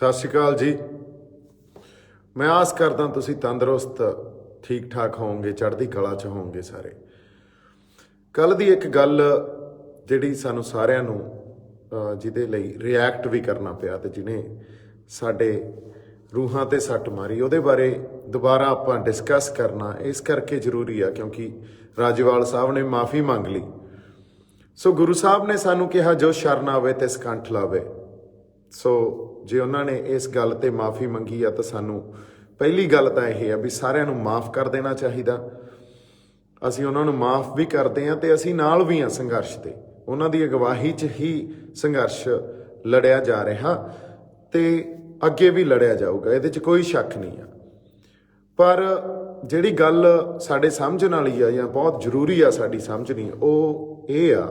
ਸਤਿ ਸ਼੍ਰੀ ਅਕਾਲ ਜੀ। ਮੈਂ ਆਸ ਕਰਦਾ ਤੁਸੀਂ ਤੰਦਰੁਸਤ ਠੀਕ ਠਾਕ ਹੋਵੋਗੇ, ਚੜ੍ਹਦੀ ਕਲਾ 'ਚ ਹੋਵੋਗੇ ਸਾਰੇ। ਕੱਲ੍ਹ ਦੀ ਇੱਕ ਗੱਲ ਜਿਹੜੀ ਸਾਨੂੰ ਸਾਰਿਆਂ ਨੂੰ ਜਿਹਦੇ ਲਈ ਰਿਐਕਟ ਵੀ ਕਰਨਾ ਪਿਆ ਤੇ ਜਿਹਨੇ ਸਾਡੇ ਰੂਹਾਂ ਤੇ ਸੱਟ ਮਾਰੀ, ਉਹਦੇ ਬਾਰੇ ਦੁਬਾਰਾ ਆਪਾਂ ਡਿਸਕਸ ਕਰਨਾ ਇਸ ਕਰਕੇ ਜ਼ਰੂਰੀ ਆ ਕਿਉਂਕਿ ਰਾਜੇਵਾਲ ਸਾਹਿਬ ਨੇ ਮਾफ़ੀ ਮੰਗ ਲਈ। ਸੋ ਗੁਰੂ ਸਾਹਿਬ ਨੇ ਸਾਨੂੰ ਕਿਹਾ ਜੋ ਸ਼ਰਨ ਆਵੇ ਤੇ ਸਕੰਠ ਲਾਵੇ। ਸੋ ਜੇ ਉਹਨਾਂ ਨੇ ਇਸ ਗੱਲ ਤੇ ਮਾफ़ੀ ਮੰਗੀ ਆ ਤਾਂ ਸਾਨੂੰ ਪਹਿਲੀ ਗੱਲ ਤਾਂ ਇਹ ਆ ਵੀ ਸਾਰਿਆਂ ਨੂੰ ਮਾफ़ ਕਰ ਦੇਣਾ ਚਾਹੀਦਾ। ਅਸੀਂ ਉਹਨਾਂ ਨੂੰ ਮਾफ़ ਵੀ ਕਰਦੇ ਹਾਂ ਤੇ ਅਸੀਂ ਨਾਲ ਵੀ ਹਾਂ ਸੰਘਰਸ਼ ਤੇ। ਉਹਨਾਂ ਦੀ ਅਗਵਾਈ 'ਚ ਹੀ ਸੰਘਰਸ਼ ਲੜਿਆ ਜਾ ਰਿਹਾ ਤੇ ਅੱਗੇ ਵੀ ਲੜਿਆ ਜਾਊਗਾ, ਇਹਦੇ 'ਚ ਕੋਈ ਸ਼ੱਕ ਨਹੀਂ ਆ। ਪਰ ਜਿਹੜੀ ਗੱਲ ਸਾਡੇ ਸਮਝਣ ਵਾਲੀ ਆ ਜਾਂ ਬਹੁਤ ਜ਼ਰੂਰੀ ਆ ਸਾਡੀ ਸਮਝਣੀ, ਉਹ ਇਹ ਆ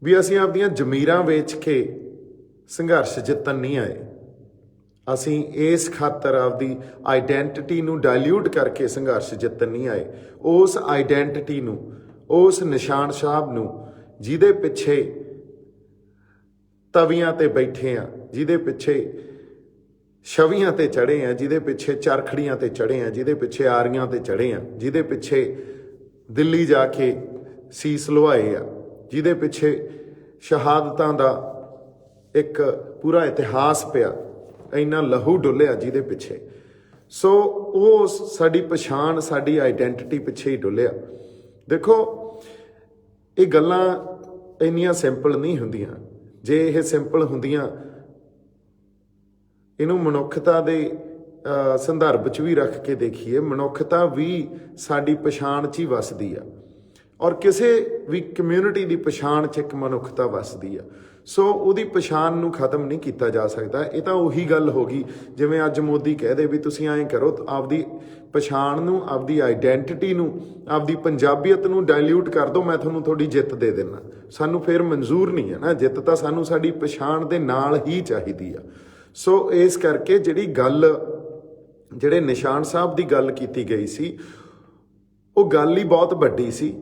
ਵੀ ਅਸੀਂ ਆਪਦੀਆਂ ਜ਼ਮੀਰਾਂ ਵੇਚ ਕੇ ਸੰਘਰਸ਼ ਜਿੱਤਣ ਨਹੀਂ ਆਏ। ਅਸੀਂ ਇਸ ਖਾਤਰ ਆਪਦੀ ਆਈਡੈਂਟਿਟੀ ਨੂੰ ਡਾਇਲਿਊਟ ਕਰਕੇ ਸੰਘਰਸ਼ ਜਿੱਤਣ ਨਹੀਂ ਆਏ। ਉਸ ਆਈਡੈਂਟਿਟੀ ਨੂੰ, ਉਸ ਨਿਸ਼ਾਨ ਸਾਹਿਬ ਨੂੰ ਜਿਹਦੇ ਪਿੱਛੇ ਤਵੀਆਂ ਤੇ ਬੈਠੇ ਆ, ਜਿਹਦੇ ਪਿੱਛੇ ਛਵੀਆਂ ਤੇ ਚੜ੍ਹੇ ਆ, ਜਿਹਦੇ ਪਿੱਛੇ ਚਰਖੜੀਆਂ ਤੇ ਚੜ੍ਹੇ ਆ, ਜਿਹਦੇ ਪਿੱਛੇ ਆਰੀਆਂ ਤੇ ਚੜ੍ਹੇ ਆ, ਜਿਹਦੇ ਪਿੱਛੇ ਦਿੱਲੀ ਜਾ ਕੇ ਸੀਸ ਲੁਹਾਏ ਆ, ਜਿਹਦੇ ਪਿੱਛੇ ਸ਼ਹਾਦਤਾਂ ਦਾ ਇੱਕ ਪੂਰਾ ਇਤਿਹਾਸ ਪਿਆ, ਇੰਨਾ ਲਹੂ ਡੁੱਲਿਆ ਜਿਹਦੇ ਪਿੱਛੇ। ਸੋ ਉਹ ਸਾਡੀ ਪਛਾਣ, ਸਾਡੀ ਆਈਡੈਂਟਿਟੀ ਪਿੱਛੇ ਹੀ ਡੁੱਲਿਆ। ਦੇਖੋ, ਇਹ ਗੱਲਾਂ ਇੰਨੀਆਂ ਸਿੰਪਲ ਨਹੀਂ ਹੁੰਦੀਆਂ। ਜੇ ਇਹ ਸਿੰਪਲ ਹੁੰਦੀਆਂ, ਇਹਨੂੰ ਮਨੁੱਖਤਾ ਦੇ ਸੰਦਰਭ 'ਚ ਵੀ ਰੱਖ ਕੇ ਦੇਖੀਏ, ਮਨੁੱਖਤਾ ਵੀ ਸਾਡੀ ਪਛਾਣ 'ਚ ਹੀ ਵੱਸਦੀ ਆ ਔਰ ਕਿਸੇ ਵੀ ਕਮਿਊਨਿਟੀ ਦੀ ਪਛਾਣ 'ਚ ਇੱਕ ਮਨੁੱਖਤਾ ਵੱਸਦੀ ਆ। ਸੋ ਉਹਦੀ ਪਛਾਣ ਨੂੰ ਖਤਮ ਨਹੀਂ ਕੀਤਾ ਜਾ ਸਕਦਾ। ਇਹ ਤਾਂ ਉਹੀ ਗੱਲ ਹੋ ਗਈ ਜਿਵੇਂ ਅੱਜ ਮੋਦੀ ਕਹਿ ਦੇ ਵੀ ਤੁਸੀਂ ਐਂ ਕਰੋ, ਆਪਦੀ ਪਛਾਣ ਨੂੰ, ਆਪਦੀ ਆਈਡੈਂਟਿਟੀ ਨੂੰ, ਆਪਦੀ ਪੰਜਾਬੀਅਤ ਨੂੰ ਡਾਇਲਿਊਟ ਕਰ ਦਿਓ, ਮੈਂ ਤੁਹਾਨੂੰ ਤੁਹਾਡੀ ਜਿੱਤ ਦੇ ਦੇਣਾ। ਸਾਨੂੰ ਫਿਰ ਮਨਜ਼ੂਰ ਨਹੀਂ ਹੈ ਨਾ, ਜਿੱਤ ਤਾਂ ਸਾਨੂੰ ਸਾਡੀ ਪਛਾਣ ਦੇ ਨਾਲ ਹੀ ਚਾਹੀਦੀ ਆ। ਸੋ ਇਸ ਕਰਕੇ ਜਿਹੜੀ ਗੱਲ, ਜਿਹੜੇ ਨਿਸ਼ਾਨ ਸਾਹਿਬ ਦੀ ਗੱਲ ਕੀਤੀ ਗਈ ਸੀ, ਉਹ ਗੱਲ ਹੀ ਬਹੁਤ ਵੱਡੀ ਸੀ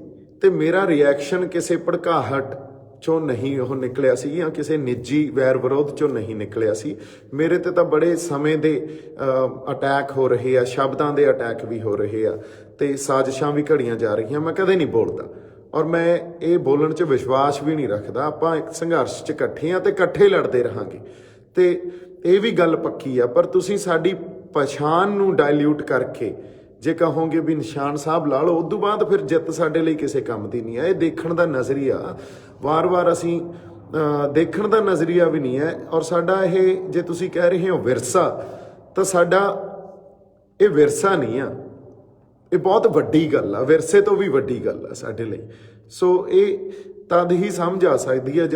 ਤੇ ਮੇਰਾ ਰਿਐਕਸ਼ਨ ਕਿਸੇ ਭੜਕਾਹਟ ਚੋਂ ਨਹੀਂ ਉਹ ਨਿਕਲਿਆ ਸੀ ਜਾਂ ਕਿਸੇ ਨਿੱਜੀ ਵੈਰ ਵਿਰੋਧ ਚੋਂ ਨਹੀਂ ਨਿਕਲਿਆ ਸੀ। ਮੇਰੇ ਤੇ ਤਾਂ ਬੜੇ ਸਮੇਂ ਦੇ ਅਟੈਕ ਹੋ ਰਹੇ ਆ, ਸ਼ਬਦਾਂ ਦੇ ਅਟੈਕ ਵੀ ਹੋ ਰਹੇ ਆ ਤੇ ਸਾਜ਼ਿਸ਼ਾਂ ਵੀ ਘੜੀਆਂ ਜਾ ਰਹੀਆਂ। ਮੈਂ ਕਦੇ ਨਹੀਂ ਬੋਲਦਾ ਔਰ ਮੈਂ ਇਹ ਬੋਲਣ 'ਚ ਵਿਸ਼ਵਾਸ ਵੀ ਨਹੀਂ ਰੱਖਦਾ। ਆਪਾਂ ਇੱਕ ਸੰਘਰਸ਼ 'ਚ ਇਕੱਠੇ ਆ ਤੇ ਇਕੱਠੇ ਲੜਦੇ ਰਹਾਂਗੇ ਤੇ ਇਹ ਵੀ ਗੱਲ ਪੱਕੀ ਆ। ਪਰ ਤੁਸੀਂ ਸਾਡੀ ਪਛਾਣ ਨੂੰ ਡਾਇਲਿਊਟ ਕਰਕੇ ਜੇ ਕਹੋਗੇ ਵੀ ਨਿਸ਼ਾਨ ਸਾਹਿਬ ਲਾ ਲਓ, ਉਦੋਂ ਬਾਅਦ ਫਿਰ ਜਿੱਤ ਸਾਡੇ ਲਈ ਕਿਸੇ ਕੰਮ ਦੀ ਨਹੀਂ ਹੈ। ਇਹ ਦੇਖਣ ਦਾ ਨਜ਼ਰੀਆ ਵਾਰ-ਵਾਰ ਅਸੀਂ ਦੇਖਣ ਦਾ ਨਜ਼ਰੀਆ ਵੀ ਨਹੀਂ ਹੈ। ਔਰ ਸਾਡਾ ਇਹ, ਜੇ ਤੁਸੀਂ ਕਹਿ ਰਹੇ ਹੋ ਵਿਰਸਾ, ਤਾਂ ਸਾਡਾ ਇਹ ਵਿਰਸਾ ਨਹੀਂ ਆ, ਇਹ ਬਹੁਤ ਵੱਡੀ ਗੱਲ ਆ, ਵਿਰਸੇ ਤੋਂ ਵੀ ਵੱਡੀ ਗੱਲ ਆ ਸਾਡੇ ਲਈ। ਸੋ ਇਹ ਤਦ ਹੀ ਸਮਝ ਆ ਸਕਦੀ ਹੈ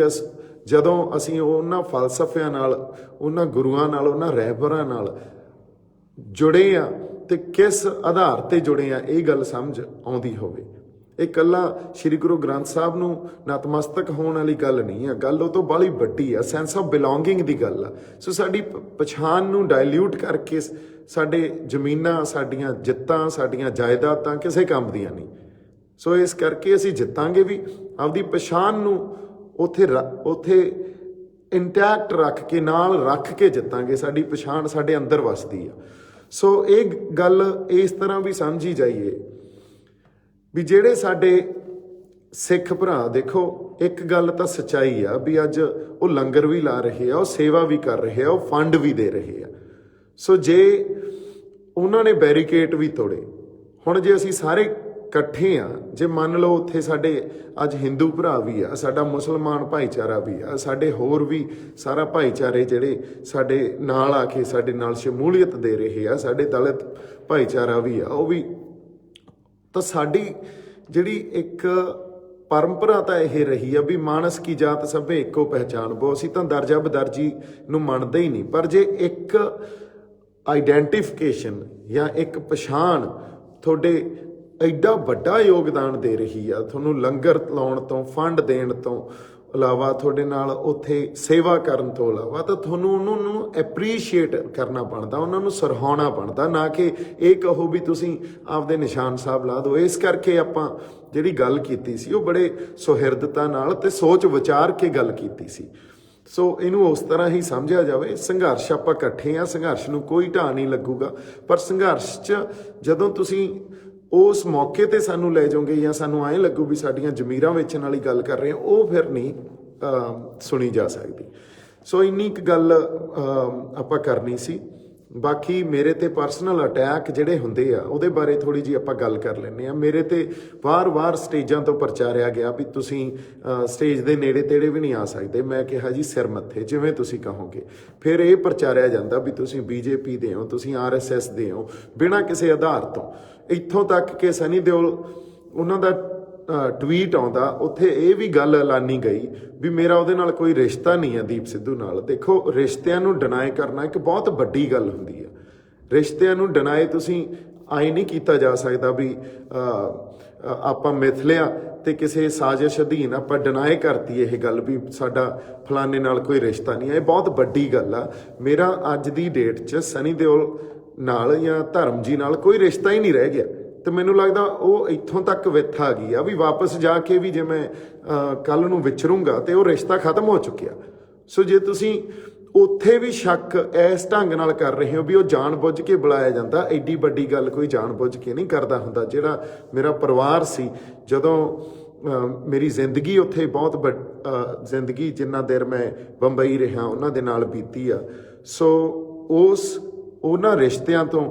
ਜਦੋਂ ਅਸੀਂ ਉਹਨਾਂ ਫਲਸਫਿਆਂ ਨਾਲ, ਉਹਨਾਂ ਗੁਰੂਆਂ ਨਾਲ, ਉਹਨਾਂ ਰਹਿਬਰਾਂ ਨਾਲ ਜੁੜੇ ਆ ਤੇ ਕਿਸ ਆਧਾਰ ਤੇ ਜੁੜੇ ਆ, ਇਹ ਗੱਲ ਸਮਝ ਆਉਂਦੀ ਹੋਵੇ। ਇਹ ਇਕੱਲਾ ਸ਼੍ਰੀ ਗੁਰੂ ਗ੍ਰੰਥ ਸਾਹਿਬ ਨੂੰ ਨਤਮਸਤਕ ਹੋਣ ਵਾਲੀ ਗੱਲ ਨਹੀਂ ਆ, ਗੱਲ ਉਹ ਤੋਂ ਬਾਹਲੀ ਵੱਡੀ ਆ, ਸੈਂਸ ਆਫ ਬਿਲੋਂਗਿੰਗ ਦੀ ਗੱਲ ਆ। ਸੋ ਸਾਡੀ ਪਛਾਣ ਨੂੰ ਡਾਇਲਿਊਟ ਕਰਕੇ ਸਾਡੇ ਜ਼ਮੀਨਾਂ, ਸਾਡੀਆਂ ਜਿੱਤਾਂ, ਸਾਡੀਆਂ ਜਾਇਦਾਦਾਂ ਕਿਸੇ ਕੰਮ ਦੀਆਂ ਨਹੀਂ। ਸੋ ਇਸ ਕਰਕੇ ਅਸੀਂ ਜਿੱਤਾਂਗੇ ਵੀ, ਆਪਦੀ ਪਛਾਣ ਨੂੰ ਉੱਥੇ ਇੰਟੈਕਟ ਰੱਖ ਕੇ, ਨਾਲ ਰੱਖ ਕੇ ਜਿੱਤਾਂਗੇ। ਸਾਡੀ ਪਛਾਣ ਸਾਡੇ ਅੰਦਰ ਵੱਸਦੀ ਆ। ਸੋ ਇਹ ਗੱਲ ਇਸ ਤਰ੍ਹਾਂ ਵੀ ਸਮਝੀ ਜਾਈਏ ਵੀ ਜਿਹੜੇ ਸਾਡੇ ਸਿੱਖ ਭਰਾ, ਦੇਖੋ ਇੱਕ ਗੱਲ ਤਾਂ ਸੱਚਾਈ ਆ ਵੀ ਅੱਜ ਉਹ ਲੰਗਰ ਵੀ ਲਾ ਰਹੇ ਆ, ਉਹ ਸੇਵਾ ਵੀ ਕਰ ਰਹੇ ਆ, ਉਹ ਫੰਡ ਵੀ ਦੇ ਰਹੇ ਆ। ਸੋ ਜੇ ਉਹਨਾਂ ਨੇ ਬੈਰੀਕੇਡ ਵੀ ਤੋੜੇ, ਹੁਣ ਜੇ ਅਸੀਂ ਸਾਰੇ ਇਕੱਠੇ ਆ, ਜੇ ਮੰਨ ਲਓ ਉੱਥੇ ਸਾਡੇ ਅੱਜ ਹਿੰਦੂ ਭਰਾ ਵੀ ਆ, ਸਾਡਾ ਮੁਸਲਮਾਨ ਭਾਈਚਾਰਾ ਵੀ ਆ, ਸਾਡੇ ਹੋਰ ਵੀ ਸਾਰਾ ਭਾਈਚਾਰੇ ਜਿਹੜੇ ਸਾਡੇ ਨਾਲ ਆ ਕੇ ਸਾਡੇ ਨਾਲ ਸ਼ਮੂਲੀਅਤ ਦੇ ਰਹੇ ਆ, ਸਾਡੇ ਦਲਿਤ ਭਾਈਚਾਰਾ ਵੀ ਆ, ਉਹ ਵੀ, ਤਾਂ ਸਾਡੀ ਜਿਹੜੀ ਇੱਕ ਪਰੰਪਰਾ ਤਾਂ ਇਹ ਰਹੀ ਆ ਵੀ ਮਾਨਸ ਕੀ ਜਾਤ ਸਭੇ ਇੱਕੋ ਪਹਿਚਾਣ ਬੋ। ਅਸੀਂ ਤਾਂ ਦਰਜਾ ਬਦਰਜੀ ਨੂੰ ਮੰਨਦੇ ਹੀ ਨਹੀਂ। ਪਰ ਜੇ ਇੱਕ ਆਈਡੈਂਟੀਫਿਕੇਸ਼ਨ ਜਾਂ ਇੱਕ ਪਛਾਣ ਤੁਹਾਡੇ ਐਡਾ ਵੱਡਾ ਯੋਗਦਾਨ ਦੇ ਰਹੀ ਆ, ਤੁਹਾਨੂੰ ਲੰਗਰ ਲਾਉਣ ਤੋਂ, ਫੰਡ ਦੇਣ ਤੋਂ ਇਲਾਵਾ, ਤੁਹਾਡੇ ਨਾਲ ਉੱਥੇ ਸੇਵਾ ਕਰਨ ਤੋਂ ਇਲਾਵਾ, ਤਾਂ ਤੁਹਾਨੂੰ ਉਹਨਾਂ ਨੂੰ ਐਪਰੀਸ਼ੀਏਟ ਕਰਨਾ ਬਣਦਾ, ਉਹਨਾਂ ਨੂੰ ਸਰਾਹਣਾ ਬਣਦਾ, ਨਾ ਕਿ ਇਹ ਕਹੋ ਵੀ ਤੁਸੀਂ ਆਪਦੇ ਨਿਸ਼ਾਨ ਸਾਹਿਬ ਲਾ ਦਿਓ। ਇਸ ਕਰਕੇ ਆਪਾਂ ਜਿਹੜੀ ਗੱਲ ਕੀਤੀ ਸੀ ਉਹ ਬੜੇ ਸੁਹਿਰਦਤਾ ਨਾਲ ਤੇ ਸੋਚ ਵਿਚਾਰ ਕੇ ਗੱਲ ਕੀਤੀ ਸੀ। ਸੋ ਇਹਨੂੰ ਉਸ ਤਰ੍ਹਾਂ ਹੀ ਸਮਝਿਆ ਜਾਵੇ। ਸੰਘਰਸ਼ ਆਪਾਂ ਇਕੱਠੇ ਆ, ਸੰਘਰਸ਼ ਨੂੰ ਕੋਈ ਢਾਹ ਨਹੀਂ ਲੱਗੂਗਾ, ਪਰ ਸੰਘਰਸ਼ 'ਚ ਜਦੋਂ ਤੁਸੀਂ ਉਸ ਮੌਕੇ ਤੇ ਸਾਨੂੰ ਲੈ ਜਾਓਗੇ ਜਾਂ ਸਾਨੂੰ ਐਂ ਲੱਗੂ ਵੀ ਸਾਡੀਆਂ ਜ਼ਮੀਰਾਂ ਵੇਚਣ ਵਾਲੀ ਗੱਲ ਕਰ ਰਹੇ ਹੋ, ਉਹ ਫਿਰ ਨਹੀਂ ਸੁਣੀ ਜਾ ਸਕਦੀ। ਸੋ ਇੰਨੀ ਕੁ ਗੱਲ ਆਪਾਂ ਕਰਨੀ ਸੀ। ਬਾਕੀ ਮੇਰੇ ਤੇ ਪਰਸਨਲ ਅਟੈਕ ਜਿਹੜੇ ਹੁੰਦੇ ਆ ਉਹਦੇ ਬਾਰੇ ਥੋੜੀ ਜਿਹੀ ਆਪਾਂ ਗੱਲ ਕਰ ਲੈਂਦੇ ਆ। ਮੇਰੇ ਤੇ ਵਾਰ-ਵਾਰ ਸਟੇਜਾਂ ਤੋਂ ਪ੍ਰਚਾਰਿਆ ਗਿਆ ਵੀ ਤੁਸੀਂ ਸਟੇਜ ਦੇ ਨੇੜੇ ਤੇੜੇ ਵੀ ਨਹੀਂ ਆ ਸਕਦੇ। ਮੈਂ ਕਿਹਾ ਜੀ ਸਿਰ ਮੱਥੇ ਜਿਵੇਂ ਤੁਸੀਂ ਕਹੋਗੇ। ਫਿਰ ਇਹ ਪ੍ਰਚਾਰਿਆ ਜਾਂਦਾ ਵੀ ਤੁਸੀਂ BJP ਦੇ ਹੋ, ਤੁਸੀਂ RSS ਦੇ ਹੋ, ਬਿਨਾਂ ਕਿਸੇ ਆਧਾਰ ਤੋਂ। ਇੱਥੋਂ ਤੱਕ ਕਿ ਸਨੀ ਦਿਓਲ ਉਹਨਾਂ ਦਾ ਟਵੀਟ ਆਉਂਦਾ, ਉੱਥੇ ਇਹ ਵੀ ਗੱਲ ਐਲਾਨੀ ਗਈ ਵੀ ਮੇਰਾ ਉਹਦੇ ਨਾਲ ਕੋਈ ਰਿਸ਼ਤਾ ਨਹੀਂ ਹੈ ਦੀਪ ਸਿੱਧੂ ਨਾਲ। ਦੇਖੋ, ਰਿਸ਼ਤਿਆਂ ਨੂੰ ਡਿਨਾਈ ਕਰਨਾ ਇੱਕ ਬਹੁਤ ਵੱਡੀ ਗੱਲ ਹੁੰਦੀ ਹੈ। ਰਿਸ਼ਤਿਆਂ ਨੂੰ ਡਿਨਾਈ ਤੁਸੀਂ ਆਈ ਨਹੀਂ ਕੀਤਾ ਜਾ ਸਕਦਾ ਵੀ ਆਪਾਂ ਮਿਥ ਲਿਆ ਤੇ ਕਿਸੇ ਸਾਜ਼ਿਸ਼ ਅਧੀਨ ਆਪਾਂ ਡਿਨਾਈ ਕਰਤੀ ਇਹ ਗੱਲ ਵੀ ਸਾਡਾ ਫਲਾਣੇ ਨਾਲ ਕੋਈ ਰਿਸ਼ਤਾ ਨਹੀਂ ਹੈ। ਇਹ ਬਹੁਤ ਵੱਡੀ ਗੱਲ ਆ। ਮੇਰਾ ਅੱਜ ਦੀ ਡੇਟ 'ਚ ਸਨੀ ਦਿਓਲ ਨਾਲ ਜਾਂ ਧਰਮ ਜੀ ਨਾਲ ਕੋਈ ਰਿਸ਼ਤਾ ਹੀ ਨਹੀਂ ਰਹਿ ਗਿਆ। ਤੇ ਮੈਨੂੰ ਲੱਗਦਾ ਉਹ ਇੱਥੋਂ ਤੱਕ ਵਿੱਥ ਆ ਗਈ ਆ ਵੀ ਵਾਪਸ ਜਾ ਕੇ ਵੀ ਜੇ ਮੈਂ ਕੱਲ ਨੂੰ ਵਿਚਰੂੰਗਾ ਤੇ ਉਹ ਰਿਸ਼ਤਾ ਖਤਮ ਹੋ ਚੁੱਕਿਆ। ਸੋ ਜੇ ਤੁਸੀਂ ਉੱਥੇ ਵੀ ਸ਼ੱਕ ਇਸ ਢੰਗ ਨਾਲ ਕਰ ਰਹੇ ਹੋ ਵੀ ਉਹ ਜਾਣ ਬੁੱਝ ਕੇ ਬੁਲਾਇਆ ਜਾਂਦਾ, ਐਡੀ ਵੱਡੀ ਗੱਲ ਕੋਈ ਜਾਣ ਬੁੱਝ ਕੇ ਨਹੀਂ ਕਰਦਾ ਹੁੰਦਾ। ਜਿਹੜਾ ਮੇਰਾ ਪਰਿਵਾਰ ਸੀ, ਜਦੋਂ ਮੇਰੀ ਜ਼ਿੰਦਗੀ ਉੱਥੇ ਬਹੁਤ ਜ਼ਿੰਦਗੀ ਜਿੰਨਾ ਦੇਰ ਮੈਂ ਬੰਬਈ ਰਿਹਾ ਉਹਨਾਂ ਦੇ ਨਾਲ ਬੀਤੀ ਆ। ਸੋ ਉਹਨਾਂ ਰਿਸ਼ਤਿਆਂ ਤੋਂ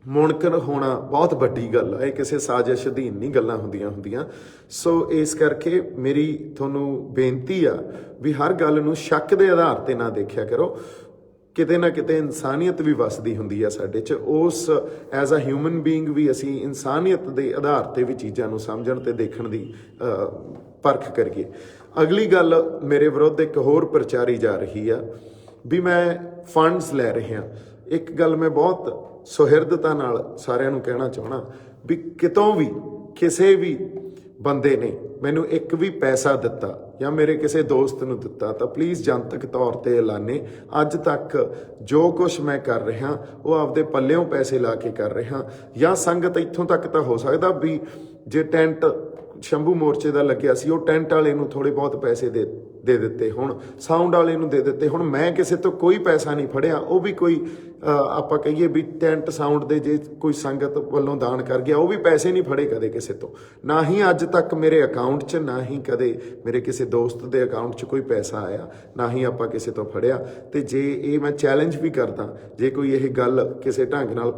ਮੁਨਕਰ ਹੋਣਾ ਬਹੁਤ ਵੱਡੀ ਗੱਲ ਹੈ। ਇਹ ਕਿਸੇ ਸਾਜ਼ਿਸ਼ ਅਧੀਨ ਨਹੀਂ ਗੱਲਾਂ ਹੁੰਦੀਆਂ। ਸੋ ਇਸ ਕਰਕੇ ਮੇਰੀ ਤੁਹਾਨੂੰ ਬੇਨਤੀ ਆ ਵੀ ਹਰ ਗੱਲ ਨੂੰ ਸ਼ੱਕ ਦੇ ਆਧਾਰ ਤੇ ਨਾ ਦੇਖਿਆ ਕਰੋ। ਕਿਤੇ ਨਾ ਕਿਤੇ ਇਨਸਾਨੀਅਤ ਵੀ ਵਸਦੀ ਹੁੰਦੀ ਆ ਸਾਡੇ 'ਚ। ਉਸ ਐਜ਼ ਅ ਹਿਊਮਨ ਬੀਇੰਗ ਵੀ ਅਸੀਂ ਇਨਸਾਨੀਅਤ ਦੇ ਆਧਾਰ ਤੇ ਵੀ ਚੀਜ਼ਾਂ ਨੂੰ ਸਮਝਣ ਤੇ ਦੇਖਣ ਦੀ ਪਰਖ ਕਰੀਏ। ਅਗਲੀ ਗੱਲ ਮੇਰੇ ਵਿਰੁੱਧ ਇੱਕ ਹੋਰ ਪ੍ਰਚਾਰੀ ਜਾ ਰਹੀ ਆ ਵੀ ਮੈਂ ਫੰਡਸ ਲੈ ਰਿਹਾ। ਇੱਕ ਗੱਲ ਮੈਂ ਬਹੁਤ ਸੁਹਿਰਦਤਾ ਨਾਲ ਸਾਰਿਆਂ ਨੂੰ ਕਹਿਣਾ ਚਾਹਣਾ ਵੀ ਕਿਤੋਂ ਵੀ ਕਿਸੇ ਵੀ ਬੰਦੇ ਨੇ ਮੈਨੂੰ ਇੱਕ ਵੀ ਪੈਸਾ ਦਿੱਤਾ ਜਾਂ ਮੇਰੇ ਕਿਸੇ ਦੋਸਤ ਨੂੰ ਦਿੱਤਾ ਤਾਂ ਪਲੀਜ਼ ਜਨਤਕ ਤੌਰ ਤੇ ਐਲਾਨੇ। ਅੱਜ ਤੱਕ ਜੋ ਕੁਝ ਮੈਂ ਕਰ ਰਿਹਾ ਉਹ ਆਪਦੇ ਪੱਲਿਓਂ ਪੈਸੇ ਲਾ ਕੇ ਕਰ ਰਿਹਾ। ਜਾਂ ਸੰਗਤ ਇੱਥੋਂ ਤੱਕ ਤਾਂ ਹੋ ਸਕਦਾ ਵੀ ਜੇ ਟੈਂਟ ਸ਼ੰਭੂ ਮੋਰਚੇ ਦਾ ਲੱਗਿਆ ਸੀ, ਉਹ ਟੈਂਟ ਵਾਲੇ ਨੂੰ ਥੋੜੇ ਬਹੁਤ ਪੈਸੇ ਦੇ ਦਿੱਤੇ, ਹੁਣ ਸਾਊਂਡ ਵਾਲੇ ਨੂੰ ਦੇ ਦਿੱਤੇ। ਹੁਣ ਮੈਂ ਕਿਸੇ ਤੋਂ ਕੋਈ ਪੈਸਾ ਨਹੀਂ ਫੜਿਆ। ਉਹ ਵੀ ਕੋਈ ਆਪਾਂ ਕਹੀਏ ਵੀ ਟੈਂਟ ਸਾਊਂਡ ਦੇ ਜੇ ਕੋਈ ਸੰਗਤ ਵੱਲੋਂ ਦਾਨ ਕਰ ਗਿਆ, ਉਹ ਵੀ ਪੈਸੇ ਨਹੀਂ ਫੜੇ ਕਦੇ ਕਿਸੇ ਤੋਂ। ਨਾ ਹੀ ਅੱਜ ਤੱਕ ਮੇਰੇ ਅਕਾਊਂਟ 'ਚ, ਨਾ ਹੀ ਕਦੇ ਮੇਰੇ ਕਿਸੇ ਦੋਸਤ ਦੇ ਅਕਾਊਂਟ 'ਚ ਕੋਈ ਪੈਸਾ ਆਇਆ, ਨਾ ਹੀ ਆਪਾਂ ਕਿਸੇ ਤੋਂ ਫੜਿਆ। ਤੇ ਜੇ ਇਹ ਮੈਂ ਚੈਲੰਜ ਵੀ ਕਰਦਾ, ਜੇ ਕੋਈ ਇਹ ਗੱਲ ਕਿਸੇ ਢੰਗ ਨਾਲ